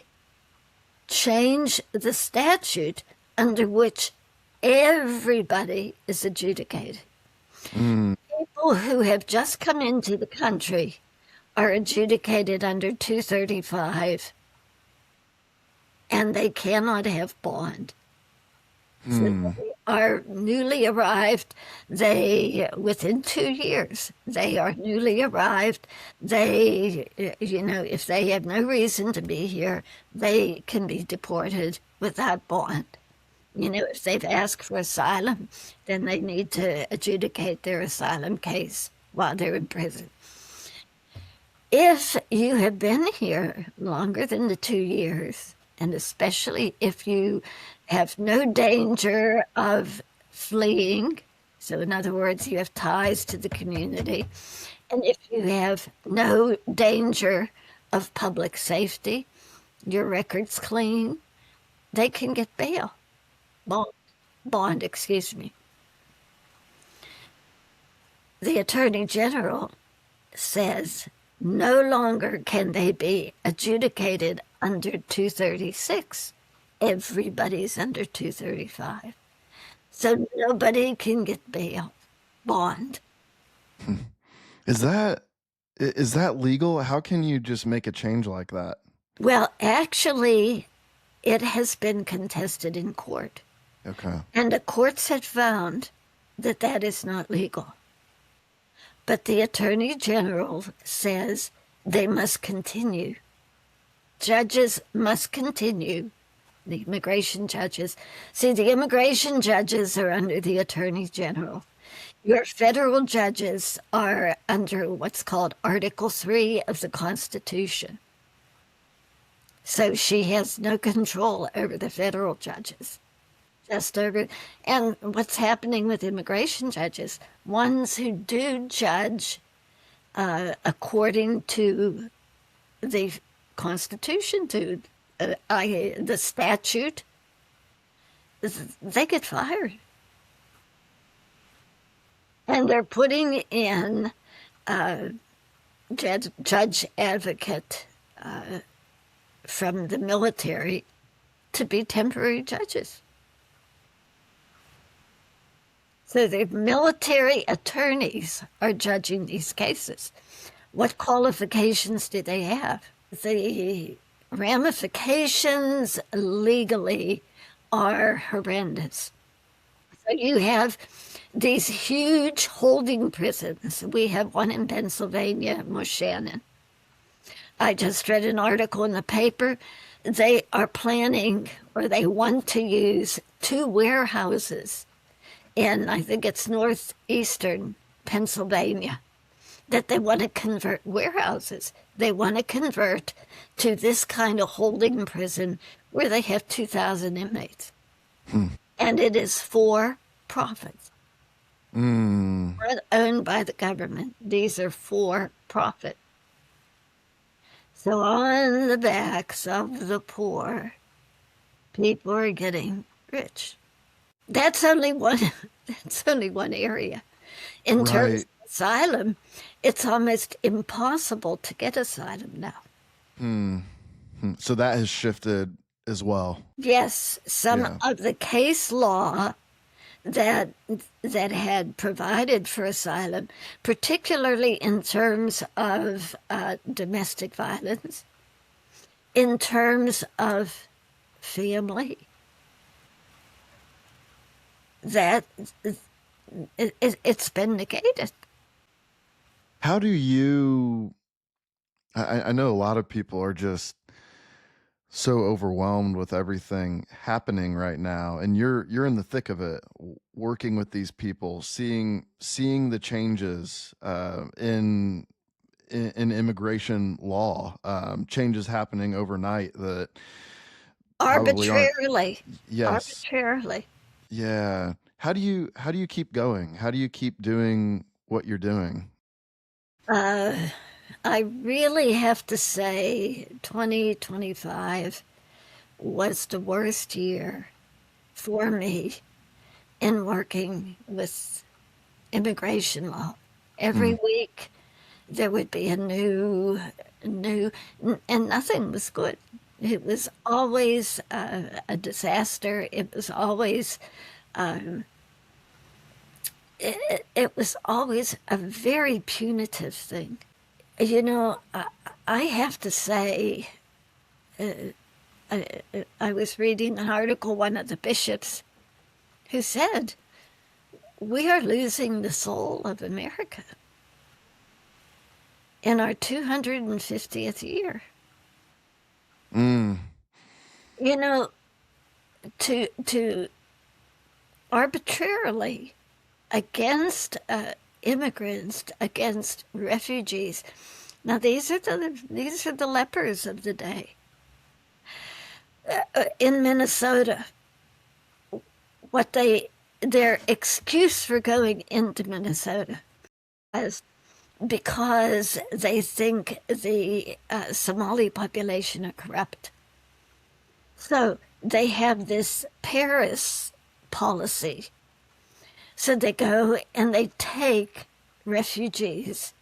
B: changed the statute under which everybody is adjudicated. People who have just come into the country are adjudicated under 235, and they cannot have bond. So they are newly arrived. Within 2 years, they are newly arrived. If they have no reason to be here, they can be deported without bond. If they've asked for asylum, then they need to adjudicate their asylum case while they're in prison. If you have been here longer than the 2 years, and especially if you have no danger of fleeing, so in other words, you have ties to the community, and if you have no danger of public safety, your record's clean, they can get bail. Bond, excuse me. The Attorney General says no longer can they be adjudicated under 236. Everybody's under 235. So nobody can get bail, bond.
A: Is that legal? How can you just make a change like that?
B: Well, actually, it has been contested in court.
A: Okay.
B: And the courts have found that that is not legal. But the Attorney General says they must continue. Judges must continue. The immigration judges. See, the immigration judges are under the Attorney General. Your federal judges are under what's called Article 3 of the Constitution. So she has no control over the federal judges. And what's happening with immigration judges, ones who do judge according to the Constitution, to the statute, they get fired. And they're putting in judge advocate from the military to be temporary judges. So the military attorneys are judging these cases. What qualifications do they have? The ramifications legally are horrendous. So you have these huge holding prisons. We have one in Pennsylvania, Moshannon. I just read an article in the paper. They are planning, or they want to use 2 warehouses in, I think it's northeastern Pennsylvania, that they want to convert warehouses. They want to convert to this kind of holding prison where they have 2,000 inmates. And it is for profit. Not owned by the government. These are for profit. So on the backs of the poor, people are getting rich. That's only one. That's only one area. In terms of asylum, it's almost impossible to get asylum now.
A: So that has shifted as well.
B: Yes, some of the case law that had provided for asylum, particularly in terms of domestic violence, in terms of family, that it's been negated.
A: How do you... I know a lot of people are just so overwhelmed with everything happening right now, and you're in the thick of it, working with these people, seeing the changes in immigration law, changes happening overnight that
B: arbitrarily.
A: Yes.
B: Arbitrarily.
A: Yeah. How do you keep going? How do you keep doing what you're doing?
B: I really have to say 2025 was the worst year for me in working with immigration law. Every week there would be a new, and nothing was good. It was always a disaster. It was always it was always a very punitive thing. You know, I have to say, I was reading an article, one of the bishops, who said, we are losing the soul of America in our 250th year.
A: Mm.
B: You know, to arbitrarily against immigrants, against refugees. Now these are the lepers of the day. In Minnesota, their excuse for going into Minnesota is because they think the Somali population are corrupt. So they have this Paris policy. So they go and they take refugees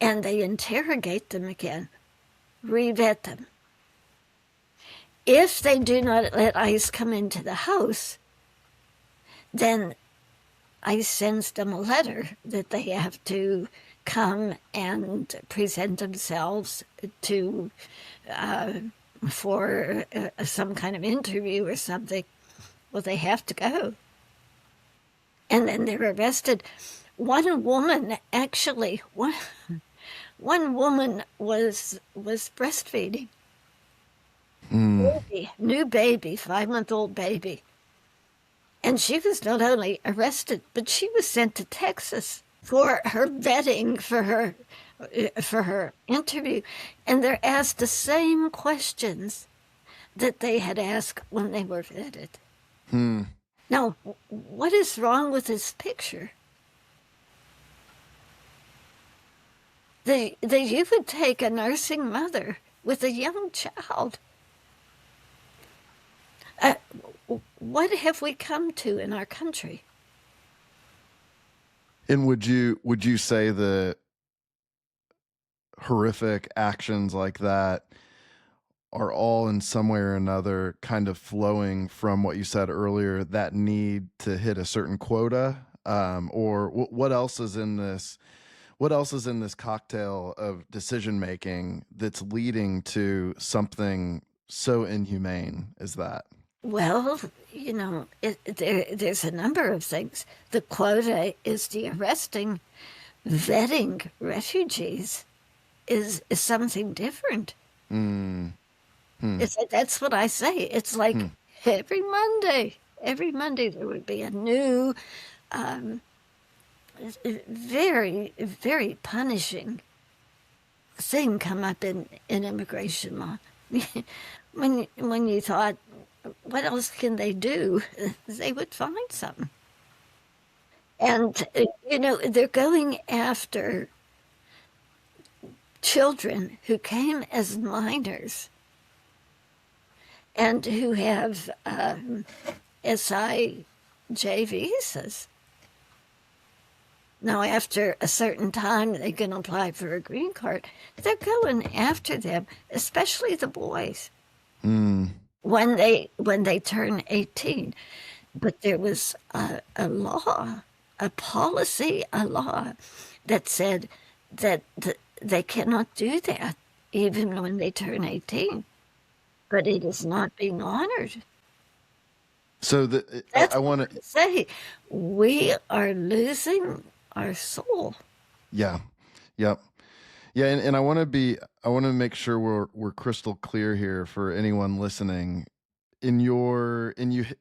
B: and they interrogate them again, revet them. If they do not let ICE come into the house, then ICE sends them a letter that they have to come and present themselves to for some kind of interview or something. Well, they have to go. And then they're arrested. One woman was breastfeeding. New baby, 5-month-old baby. And she was not only arrested, but she was sent to Texas for her vetting, for her interview. And they're asked the same questions that they had asked when they were vetted. Now, what is wrong with this picture? That you would take a nursing mother with a young child. What have we come to in our country?
A: And would you say that horrific actions like that are all in some way or another kind of flowing from what you said earlier, that need to hit a certain quota? Or what else is in this? What else is in this cocktail of decision making that's leading to something so inhumane as that?
B: Well, you know, there's a number of things. The quota is the arresting. Vetting refugees is something different. That's what I say. It's like every Monday there would be a new, very, very punishing thing come up in immigration law. when you thought, what else can they do? They would find something. And, you know, they're going after children who came as minors and who have SIJ visas. Now, after a certain time, they can apply for a green card. They're going after them, especially the boys, when they turn 18. But there was a law, a policy, a law that said that they cannot do that even when they turn 18. But it is not being honored.
A: So I want to
B: say we are losing our soul.
A: Yeah. Yep. Yeah. And I want to make sure we're crystal clear here for anyone listening. You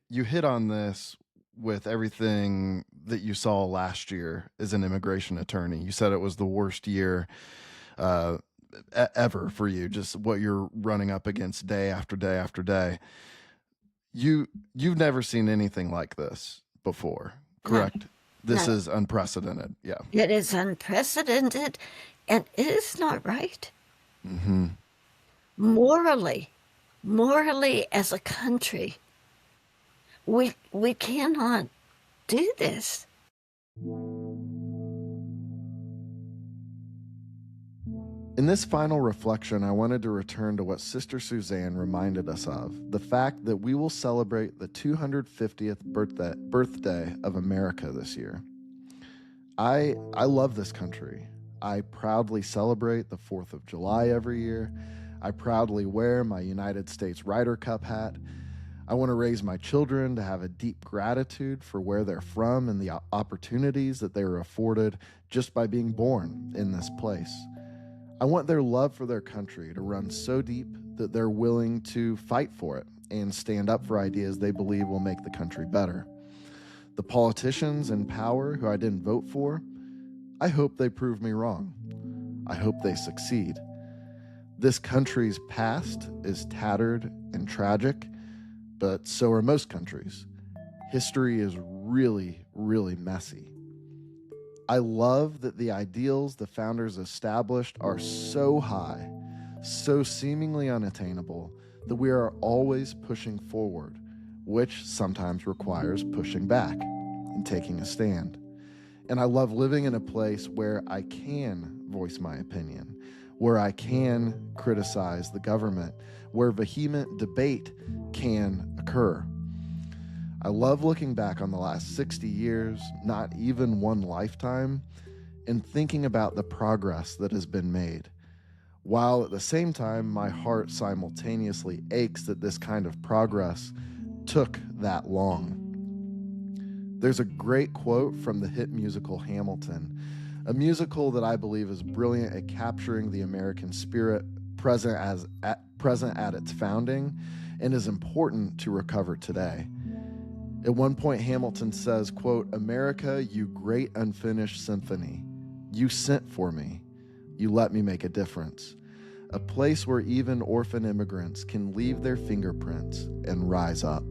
A: hit on this with everything that you saw last year as an immigration attorney. You said it was the worst year ever for you, just what you're running up against day after day after day. You've never seen anything like this before, correct? No. This is unprecedented. Yeah.
B: It is unprecedented, and it is not right. Morally, as a country, we cannot do this.
A: In this final reflection, I wanted to return to what Sister Suzanne reminded us of, the fact that we will celebrate the 250th birthday of America this year. I love this country. I proudly celebrate the 4th of July every year. I proudly wear my United States Ryder Cup hat. I want to raise my children to have a deep gratitude for where they're from and the opportunities that they were afforded just by being born in this place. I want their love for their country to run so deep that they're willing to fight for it and stand up for ideas they believe will make the country better. The politicians in power who I didn't vote for, I hope they prove me wrong. I hope they succeed. This country's past is tattered and tragic, but so are most countries. History is really, really messy. I love that the ideals the founders established are so high, so seemingly unattainable, that we are always pushing forward, which sometimes requires pushing back and taking a stand. And I love living in a place where I can voice my opinion, where I can criticize the government, where vehement debate can occur. I love looking back on the last 60 years, not even one lifetime, and thinking about the progress that has been made, while at the same time my heart simultaneously aches that this kind of progress took that long. There's a great quote from the hit musical Hamilton, a musical that I believe is brilliant at capturing the American spirit present at its founding and is important to recover today. At one point, Hamilton says, quote, "America, you great unfinished symphony, you sent for me. You let me make a difference. A place where even orphan immigrants can leave their fingerprints and rise up."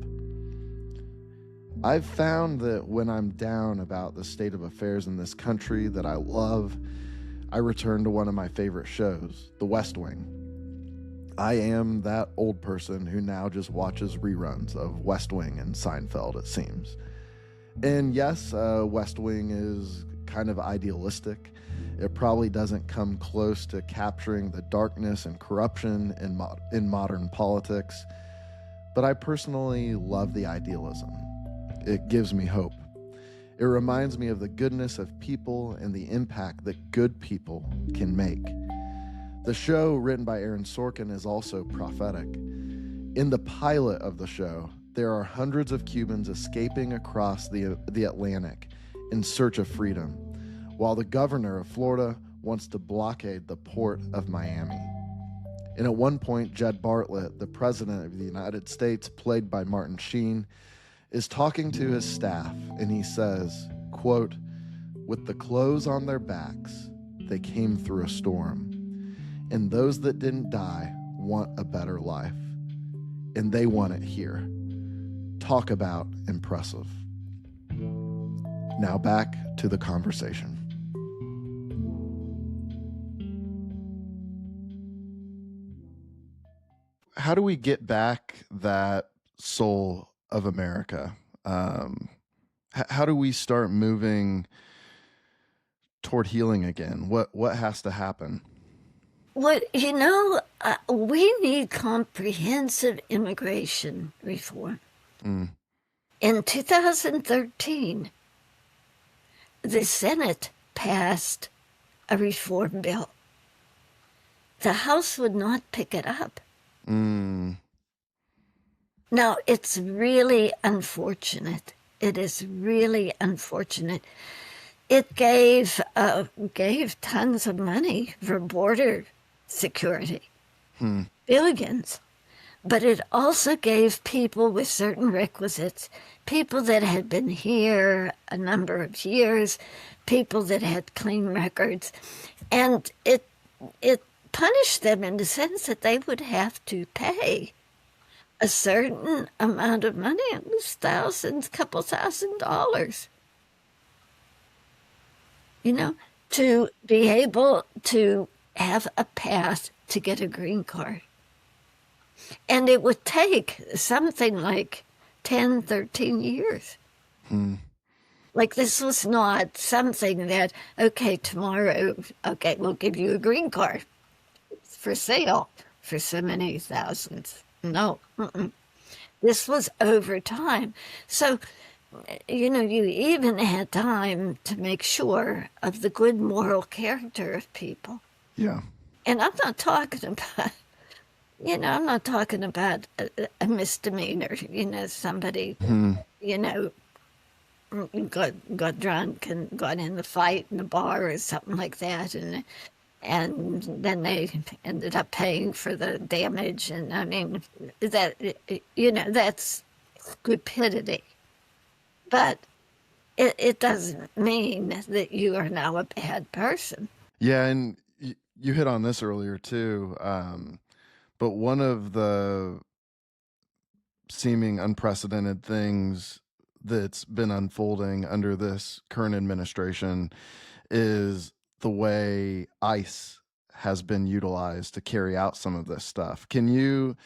A: I've found that when I'm down about the state of affairs in this country that I love, I return to one of my favorite shows, The West Wing. I am that old person who now just watches reruns of West Wing and Seinfeld, it seems. And yes, West Wing is kind of idealistic. It probably doesn't come close to capturing the darkness and corruption in modern politics, but I personally love the idealism. It gives me hope. It reminds me of the goodness of people and the impact that good people can make. The show, written by Aaron Sorkin, is also prophetic. In the pilot of the show, there are hundreds of Cubans escaping across the Atlantic in search of freedom, while the governor of Florida wants to blockade the port of Miami. And at one point, Jed Bartlett, the president of the United States, played by Martin Sheen, is talking to his staff, and he says, quote, "With the clothes on their backs, they came through a storm. And those that didn't die want a better life. And they want it here." Talk about impressive. Now back to the conversation. How do we get back that soul of America? How do we start moving toward healing again? What has to happen?
B: Well, we need comprehensive immigration reform. In 2013, the Senate passed a reform bill. The House would not pick it up. Now, it's really unfortunate. It is really unfortunate. It gave tons of money for border security, billions. But it also gave people with certain requisites, people that had been here a number of years, people that had clean records, and it punished them in the sense that they would have to pay a certain amount of money. It was thousands, couple $1,000s. To be able to have a path to get a green card. And it would take something like 10, 13 years. Like, this was not something that, okay, tomorrow, okay, we'll give you a green card. for sale for so many thousands. No. This was over time. So, you even had time to make sure of the good moral character of people.
A: Yeah.
B: And I'm not talking about, I'm not talking about a misdemeanor, somebody, got drunk and got in a fight in a bar or something like that. And then they ended up paying for the damage. And I mean, that's stupidity. But it doesn't mean that you are now a bad person.
A: Yeah, and you hit on this earlier too. But one of the seeming unprecedented things that's been unfolding under this current administration is the way ICE has been utilized to carry out some of this stuff. Can you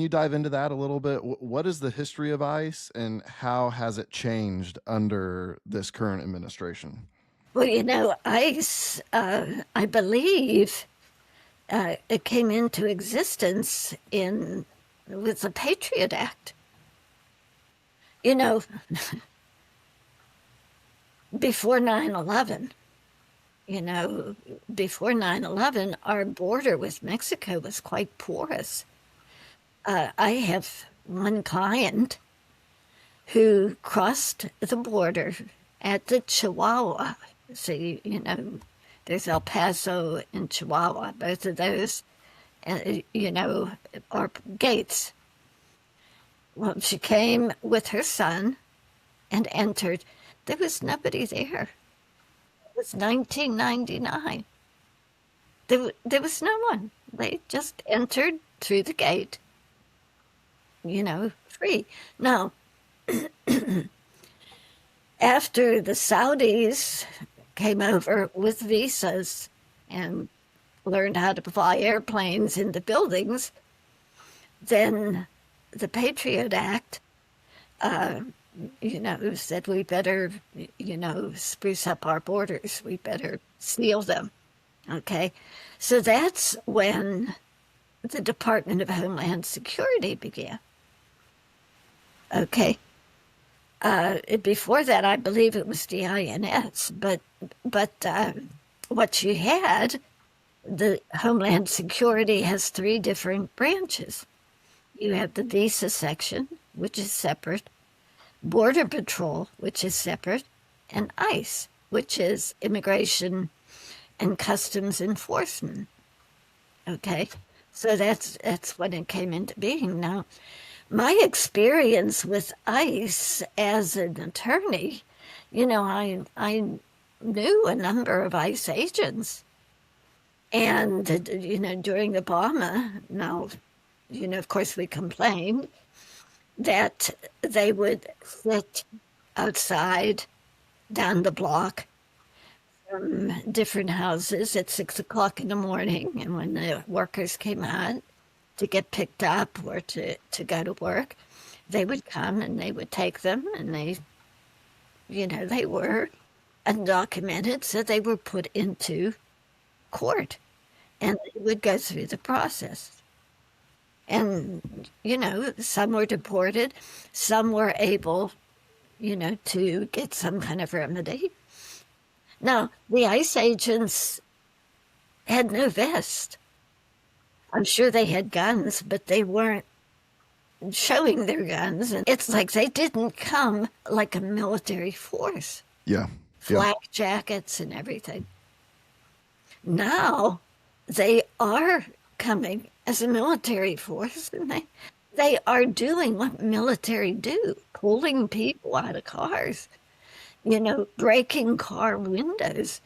A: dive into that a little bit? What is the history of ICE and how has it changed under this current administration?
B: Well, ICE, I believe, it came into existence with the Patriot Act. Before 9/11, before 9/11, our border with Mexico was quite porous. I have one client who crossed the border at the Chihuahua. So, there's El Paso and Chihuahua. Both of those, are gates. Well, she came with her son and entered. There was nobody there. It was 1999. There was no one. They just entered through the gate, free. Now, after the Saudis came over with visas and learned how to fly airplanes into buildings, then the Patriot Act, said we better, spruce up our borders. We better seal them. Okay. So that's when the Department of Homeland Security began. Okay. Before that, I believe it was the INS, but what you had, the Homeland Security has three different branches. You have the visa section, which is separate, Border Patrol, which is separate, and ICE, which is Immigration and Customs Enforcement. Okay, so that's when it came into being. Now, my experience with ICE as an attorney, I knew a number of ICE agents. And, during Obama, now, of course we complained that they would sit outside down the block from different houses at 6 o'clock in the morning. And when the workers came out to get picked up or to go to work, they would come and they would take them, and they were undocumented, so they were put into court and they would go through the process. And, some were deported, some were able, to get some kind of remedy. Now, the ICE agents had no vest. I'm sure they had guns, but they weren't showing their guns. And it's like they didn't come like a military force.
A: Yeah.
B: Flak jackets and everything. Now, they are coming as a military force, and they are doing what military do, pulling people out of cars, breaking car windows,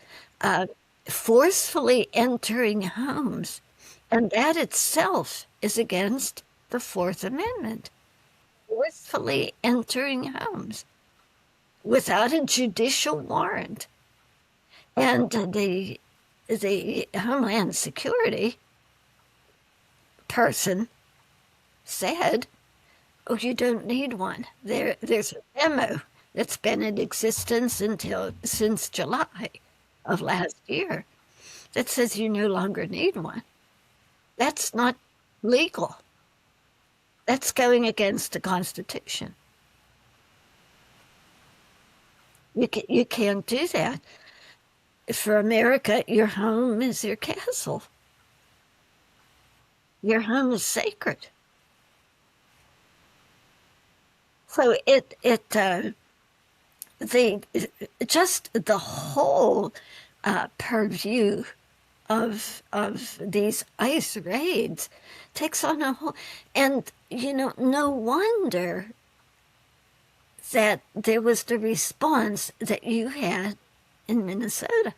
B: forcefully entering homes. And that itself is against the Fourth Amendment. Forcefully entering homes without a judicial warrant. And the Homeland Security person said, "Oh, you don't need one. There's a memo that's been in existence since July of last year that says you no longer need one." That's not legal. That's going against the Constitution. You can't do that. For America, your home is your castle. Your home is sacred. So the whole purview of these ICE raids takes on a whole, and no wonder that there was the response that you had in Minnesota.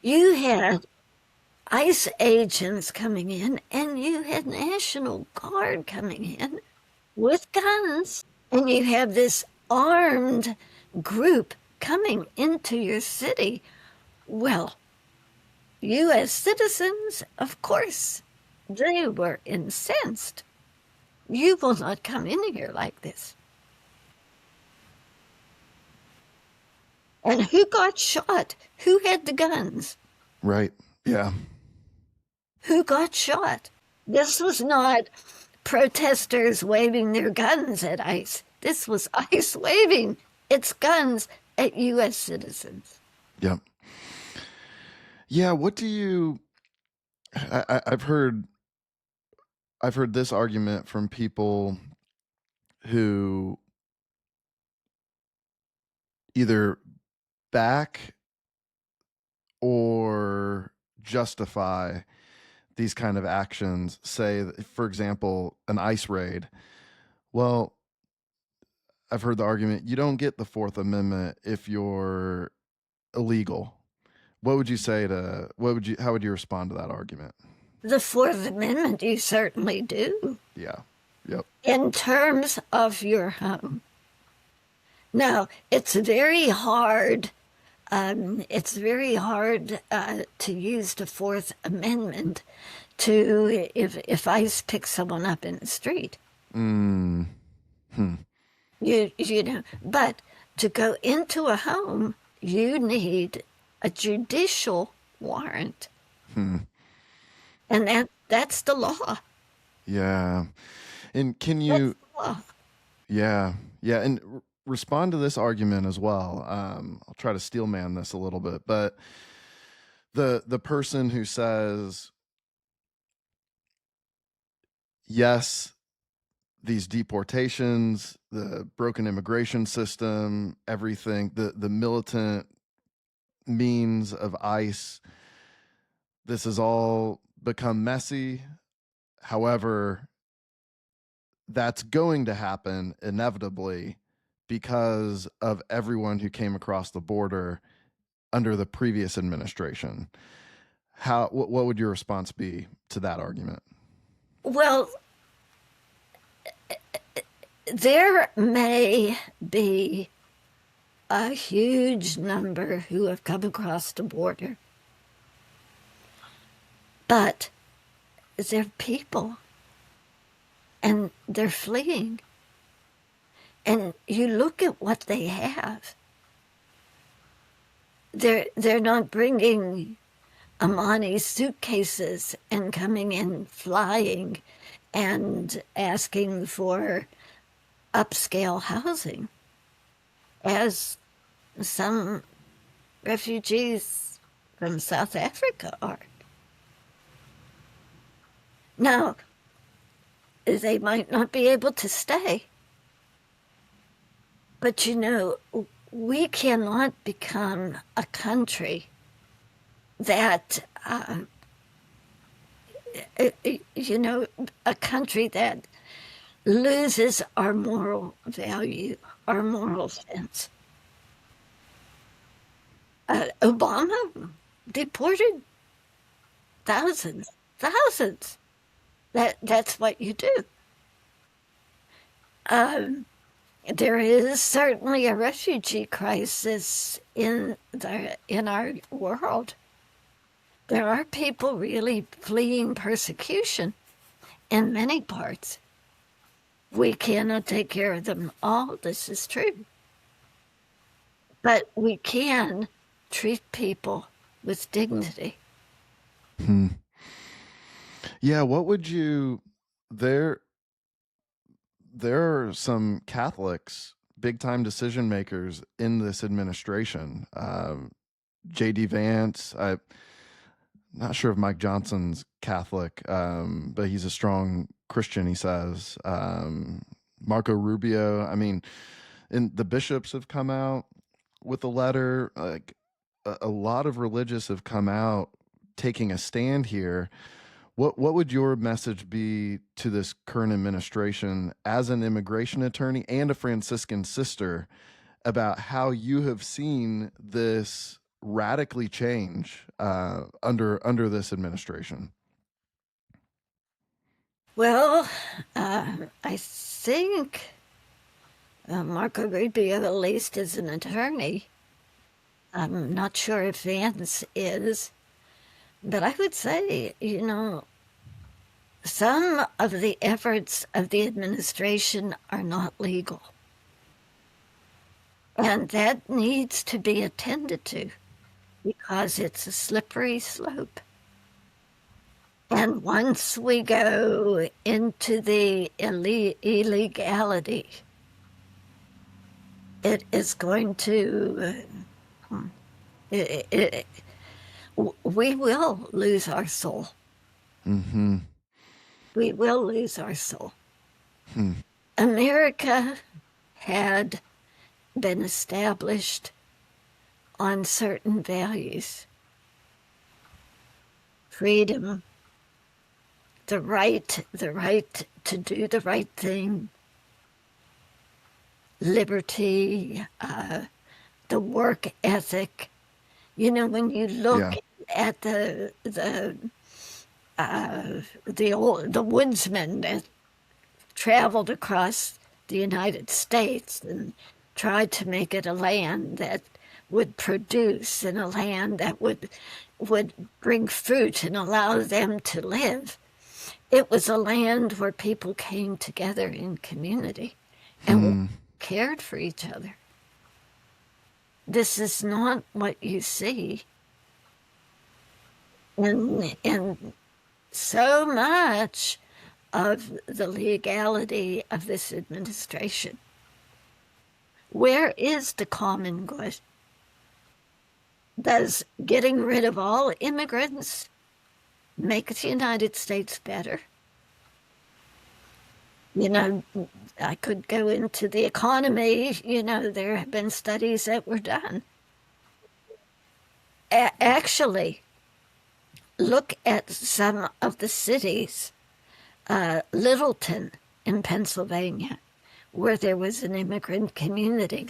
B: You had ICE agents coming in, and you had National Guard coming in with guns, and you have this armed group coming into your city. Well, you as citizens, of course, they were incensed. You will not come in here like this. And who got shot? Who had the guns?
A: Right. Yeah.
B: Who got shot? This was not protesters waving their guns at ICE. This was ICE waving its guns at U.S. citizens.
A: Yep. Yeah. What do you? I've heard this argument from people who either back or justify these kind of actions. Say, for example, an ICE raid. Well, I've heard the argument, you don't get the Fourth Amendment if you're illegal. What would you say to, how would you respond to that argument?
B: The Fourth Amendment, you certainly do.
A: Yeah. Yep.
B: In terms of your home. Now, it's very hard. It's very hard to use the Fourth Amendment to if ICE picks someone up in the street. You know, but to go into a home, you need a judicial warrant, and that's the law.
A: Yeah, and can you?
B: That's the law.
A: Yeah, and respond to this argument as well. I'll try to steelman this a little bit, but the person who says, yes, these deportations, the broken immigration system, everything, the militant means of ICE, this has all become messy. However, that's going to happen inevitably because of everyone who came across the border under the previous administration. What would your response be to that argument?
B: Well, there may be a huge number who have come across the border, but they're people, and they're fleeing. And you look at what they have. They're not bringing Amani suitcases and coming in flying and asking for upscale housing, as some refugees from South Africa are. Now, they might not be able to stay, but we cannot become a country that, a country that loses our moral value, our moral sense. Obama deported thousands. That's what you do. There is certainly a refugee crisis in our world. There are people really fleeing persecution in many parts. We cannot take care of them all, this is true. But we can treat people with dignity.
A: Yeah, what would you there there are some Catholics, big time decision makers in this administration. JD Vance, I'm not sure if Mike Johnson's Catholic, but he's a strong Christian, he says. Marco Rubio, I mean, and the bishops have come out with a letter. Like a lot of religious have come out taking a stand here. What would your message be to this current administration as an immigration attorney and a Franciscan sister about how you have seen this radically change under this administration?
B: Well, I think Marco Rubio, at least, is an attorney. I'm not sure if Vance is, but I would say, some of the efforts of the administration are not legal. And that needs to be attended to because it's a slippery slope. And once we go into the illegality, it is going to, we will lose our soul.
A: Mm-hmm.
B: We will lose our soul.
A: Hmm.
B: America had been established on certain values: freedom, the right to do the right thing, liberty, the work ethic. When you look at the woodsmen that traveled across the United States and tried to make it a land that would produce and a land that would bring fruit and allow them to live. It was a land where people came together in community and cared for each other. This is not what you see. And so much of the legality of this administration. Where is the common good? Does getting rid of all immigrants make the United States better? I could go into the economy. There have been studies that were done. Actually, look at some of the cities. Littleton in Pennsylvania, where there was an immigrant community,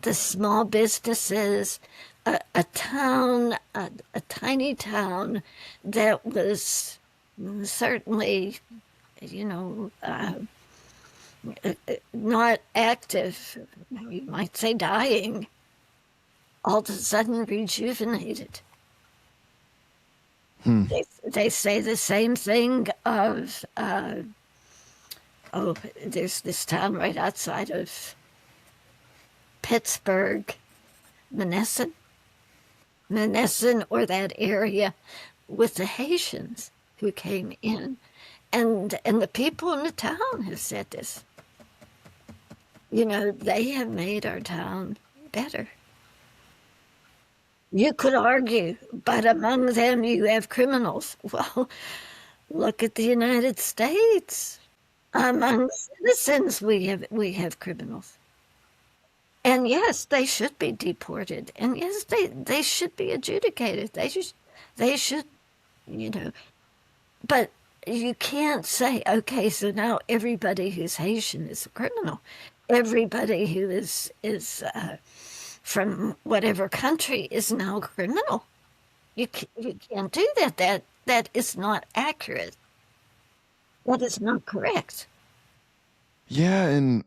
B: the small businesses, a town, a tiny town that was certainly, not active, you might say dying, all of a sudden rejuvenated. They say the same thing of, there's this town right outside of Pittsburgh, Menneson, or that area, with the Haitians who came in. And the people in the town have said this. They have made our town better. You could argue, but among them you have criminals. Well, look at the United States. Among citizens we have criminals. And yes, they should be deported. And yes, they should be adjudicated. They should, But you can't say, okay, so now everybody who's Haitian is a criminal. Everybody who is from whatever country is now a criminal. You can't do that. That is not accurate. That is not correct.
A: Yeah, and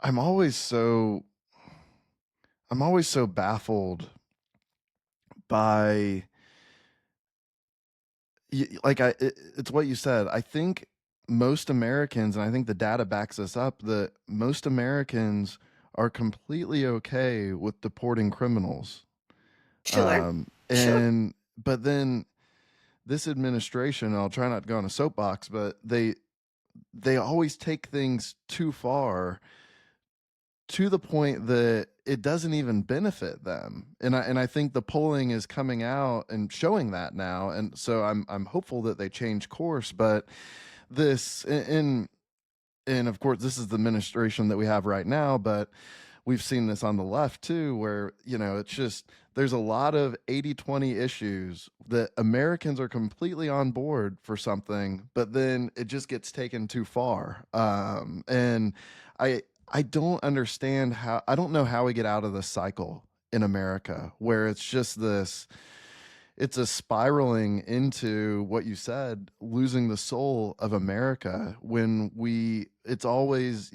A: I'm always so baffled by it's what you said. I think most Americans, and I think the data backs us up, that most Americans are completely okay with deporting criminals.
B: Sure.
A: And but then this administration, and I'll try not to go on a soapbox, but they always take things too far, to the point that it doesn't even benefit them. And I think the polling is coming out and showing that now. And so I'm hopeful that they change course. But this and of course this is the administration that we have right now, but we've seen this on the left too, where, it's just, there's a lot of 80-20 issues that Americans are completely on board for something, but then it just gets taken too far. And I don't understand how, I don't know how we get out of this cycle in America where it's just this, it's a spiraling into what you said, losing the soul of America when it's always,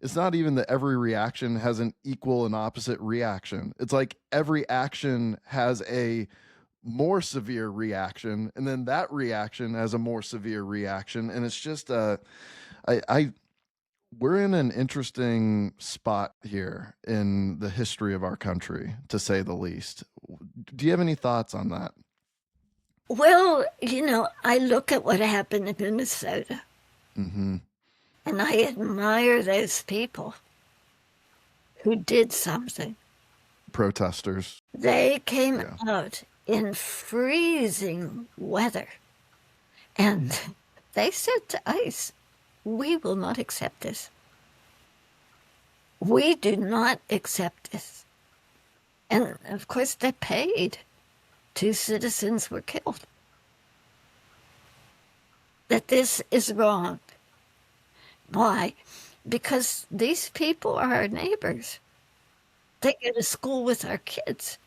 A: it's not even that every reaction has an equal and opposite reaction. It's like every action has a more severe reaction, and then that reaction has a more severe reaction. And it's just, we're in an interesting spot here in the history of our country, to say the least. Do you have any thoughts on that?
B: Well, I look at what happened in Minnesota,
A: Mm-hmm.
B: and I admire those people who did something.
A: Protesters.
B: They came
A: Yeah.
B: out in freezing weather, and they said to ICE, "We will not accept this. We do not accept this." And of course, they paid. 2 citizens were killed. That this is wrong. Why? Because these people are our neighbors. They go to school with our kids.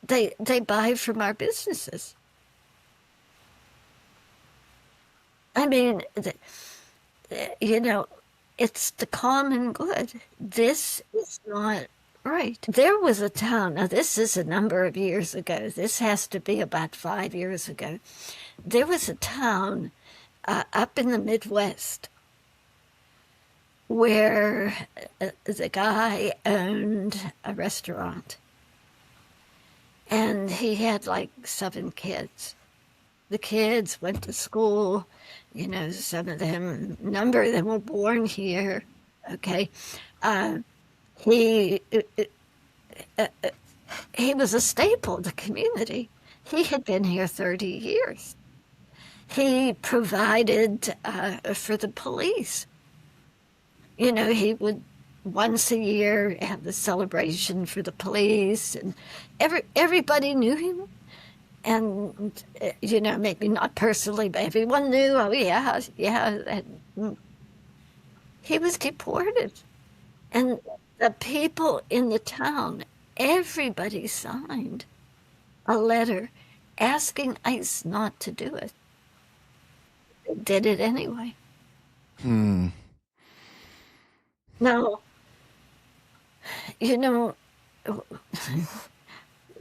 B: They buy from our businesses. I mean, it's the common good. This is not right. There was a town, now this is a number of years ago. This has to be about 5 years ago. There was a town up in the Midwest where the guy owned a restaurant, and he had like 7 kids. The kids went to school, some of them, a number of them were born here, okay? He was a staple of the community. He had been here 30 years. He provided for the police. He would once a year have the celebration for the police, and everybody knew him. And, maybe not personally, but everyone knew, oh, yeah. He was deported. And the people in the town, everybody signed a letter asking ICE not to do it. They did it anyway. Now,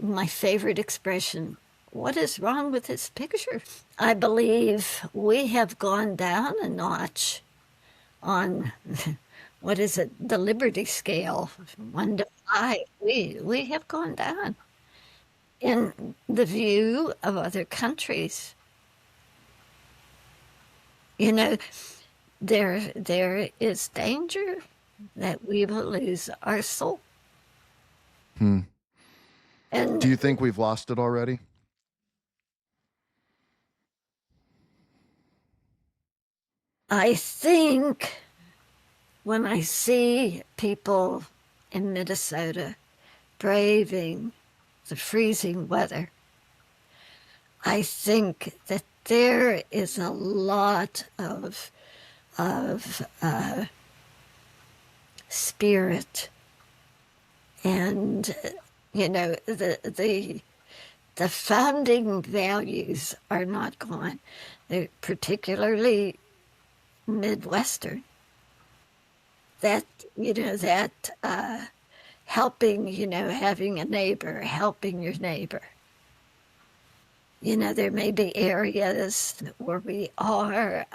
B: my favorite expression, what is wrong with this picture? I believe we have gone down a notch on, what is it, the liberty scale, 1 to 5. We have gone down in the view of other countries. There is danger that we will lose our soul.
A: And
B: And
A: do you think we've lost it already?
B: I think when I see people in Minnesota braving the freezing weather, I think that there is a lot of spirit, and the founding values are not gone. They're particularly Midwestern. That helping, having a neighbor, helping your neighbor. There may be areas where we are.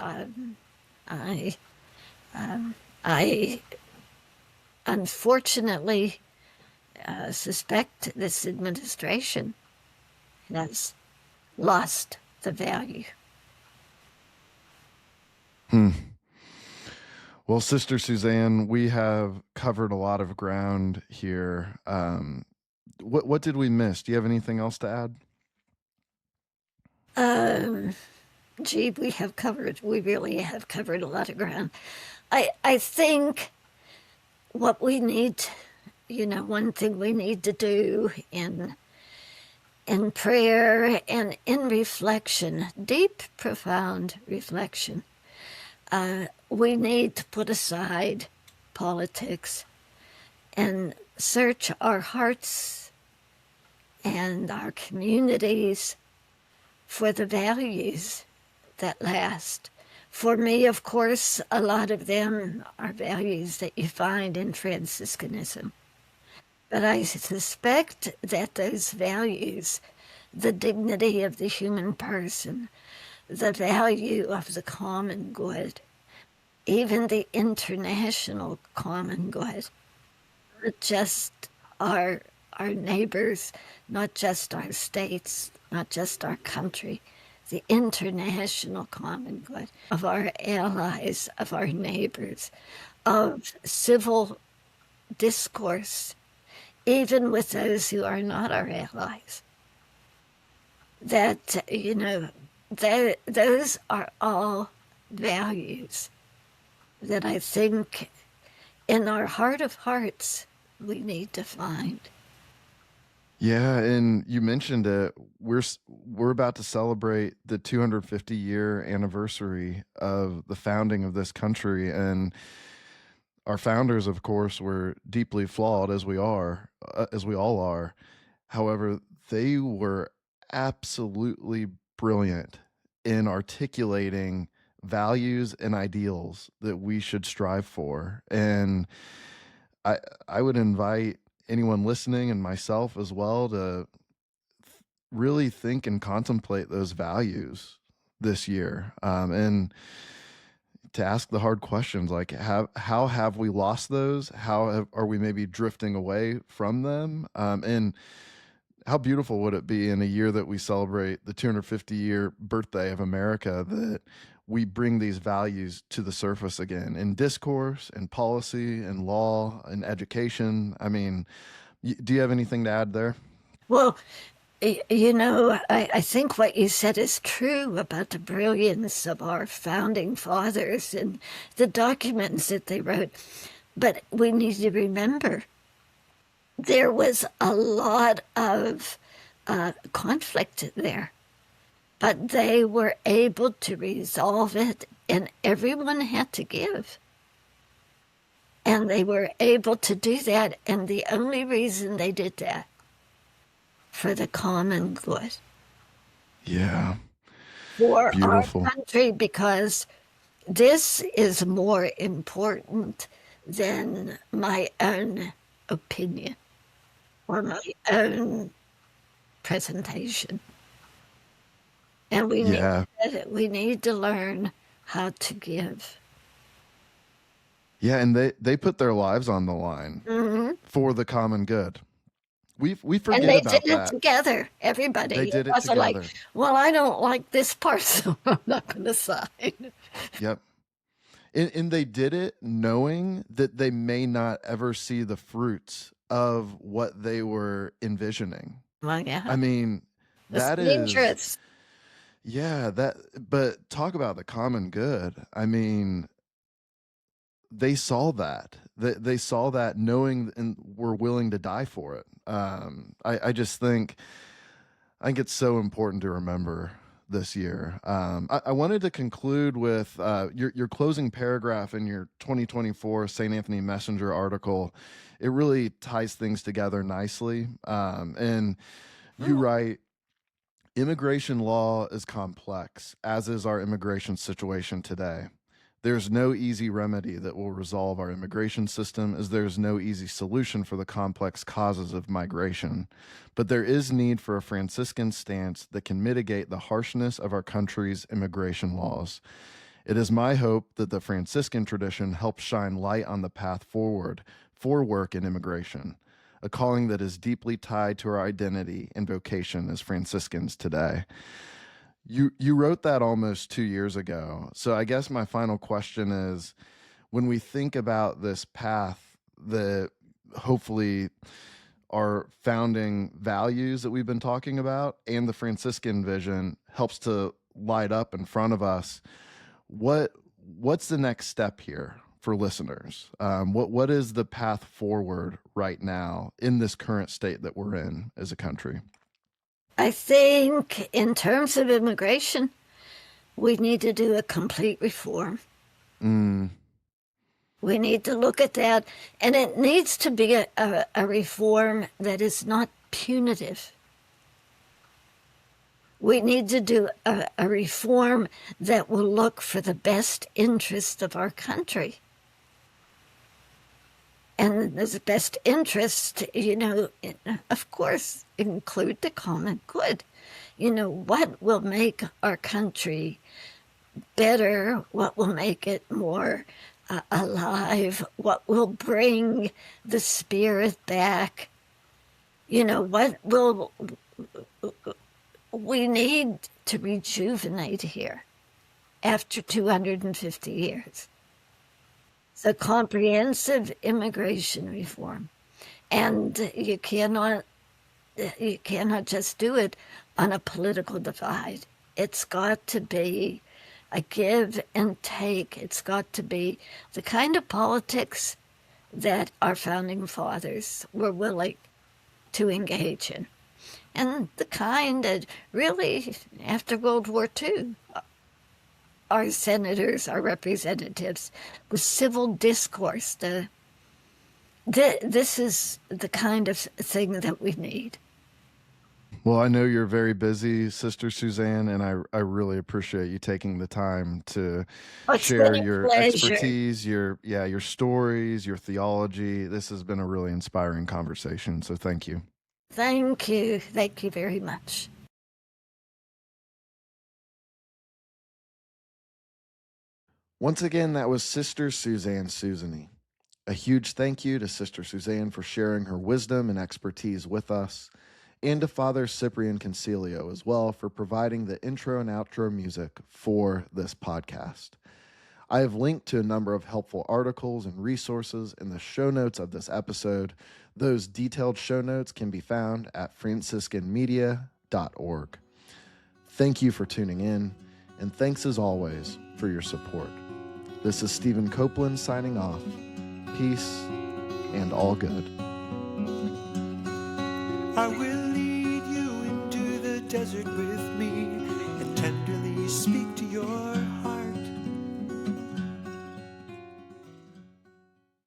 B: I unfortunately suspect this administration has lost the value.
A: Well, Sister Suzanne, we have covered a lot of ground here. What did we miss? Do you have anything else to add?
B: Gee, we really have covered a lot of ground. I think what we need, one thing we need to do in prayer and in reflection, deep, profound reflection, we need to put aside politics and search our hearts and our communities for the values that last. For me, of course, a lot of them are values that you find in Franciscanism. But I suspect that those values, the dignity of the human person, the value of the common good, even the international common good, not just our neighbors, not just our states, not just our country, the international common good of our allies, of our neighbors, of civil discourse, even with those who are not our allies. That, those are all values that I think in our heart of hearts we need to find.
A: Yeah, and you mentioned it. We're about to celebrate the 250-year anniversary of the founding of this country, and our founders, of course, were deeply flawed, as we all are. However, they were absolutely brilliant in articulating values and ideals that we should strive for. And I would invite anyone listening and myself as well to really think and contemplate those values this year, and to ask the hard questions like how have we lost those? Are we maybe drifting away from them? And how beautiful would it be in a year that we celebrate the 250-year birthday of America that we bring these values to the surface again in discourse and policy and law and education? I mean, do you have anything to add there?
B: Well, I think what you said is true about the brilliance of our founding fathers and the documents that they wrote. But we need to remember there was a lot of conflict there. But they were able to resolve it, and everyone had to give. And they were able to do that, and the only reason they did that, for the common good.
A: Yeah.
B: For
A: Beautiful.
B: our country, because this is more important than my own opinion or my own presentation. And we need to learn how to give.
A: Yeah, and they put their lives on the line for the common good. We forget
B: and they
A: about
B: did
A: that.
B: It together, everybody.
A: They did it
B: wasn't
A: together.
B: Like, well, I don't like this part, so I'm not going to sign.
A: Yep. And they did it knowing that they may not ever see the fruits of what they were envisioning.
B: Well, yeah.
A: I mean,
B: That's dangerous.
A: Yeah, but talk about the common good. I mean, they saw that. They saw that knowing and were willing to die for it. I just think it's so important to remember this year. I wanted to conclude with your closing paragraph in your 2024 St. Anthony Messenger article. It really ties things together nicely. And you write, immigration law is complex, as is our immigration situation today. There's no easy remedy that will resolve our immigration system, as there's no easy solution for the complex causes of migration. But there is need for a Franciscan stance that can mitigate the harshness of our country's immigration laws. It is my hope that the Franciscan tradition helps shine light on the path forward for work in immigration. a calling that is deeply tied to our identity and vocation as Franciscans today. You wrote that almost 2 years ago. So I guess my final question is, when we think about this path that hopefully our founding values that we've been talking about and the Franciscan vision helps to light up in front of us, what's the next step here for listeners? What is the path forward right now in this current state that we're in as a country?
B: I think in terms of immigration, we need to do a complete reform. We need to look at that, and it needs to be a reform that is not punitive. We need to do a reform that will look for the best interest of our country. And the best interest, of course, include the common good. What will make our country better? What will make it more alive? What will bring the spirit back? What will we need to rejuvenate here after 250 years? The comprehensive immigration reform. And you cannot just do it on a political divide. It's got to be a give and take. It's got to be the kind of politics that our founding fathers were willing to engage in. And the kind that really, after World War II, our senators, our representatives, with civil discourse, this is the kind of thing that we need.
A: Well, I know you're very busy, Sister Suzanne, and I really appreciate you taking the time to share your expertise, your stories, your theology. This has been a really inspiring conversation, so thank you.
B: Thank you. Thank you very much.
A: Once again, that was Sister Suzanne Susany. A huge thank you to Sister Suzanne for sharing her wisdom and expertise with us, and to Father Cyprian Concilio as well for providing the intro and outro music for this podcast. I have linked to a number of helpful articles and resources in the show notes of this episode. Those detailed show notes can be found at franciscanmedia.org. Thank you for tuning in, and thanks as always for your support. This is Stephen Copeland signing off. Peace and all good.
C: I will lead you into the desert with me and tenderly speak to your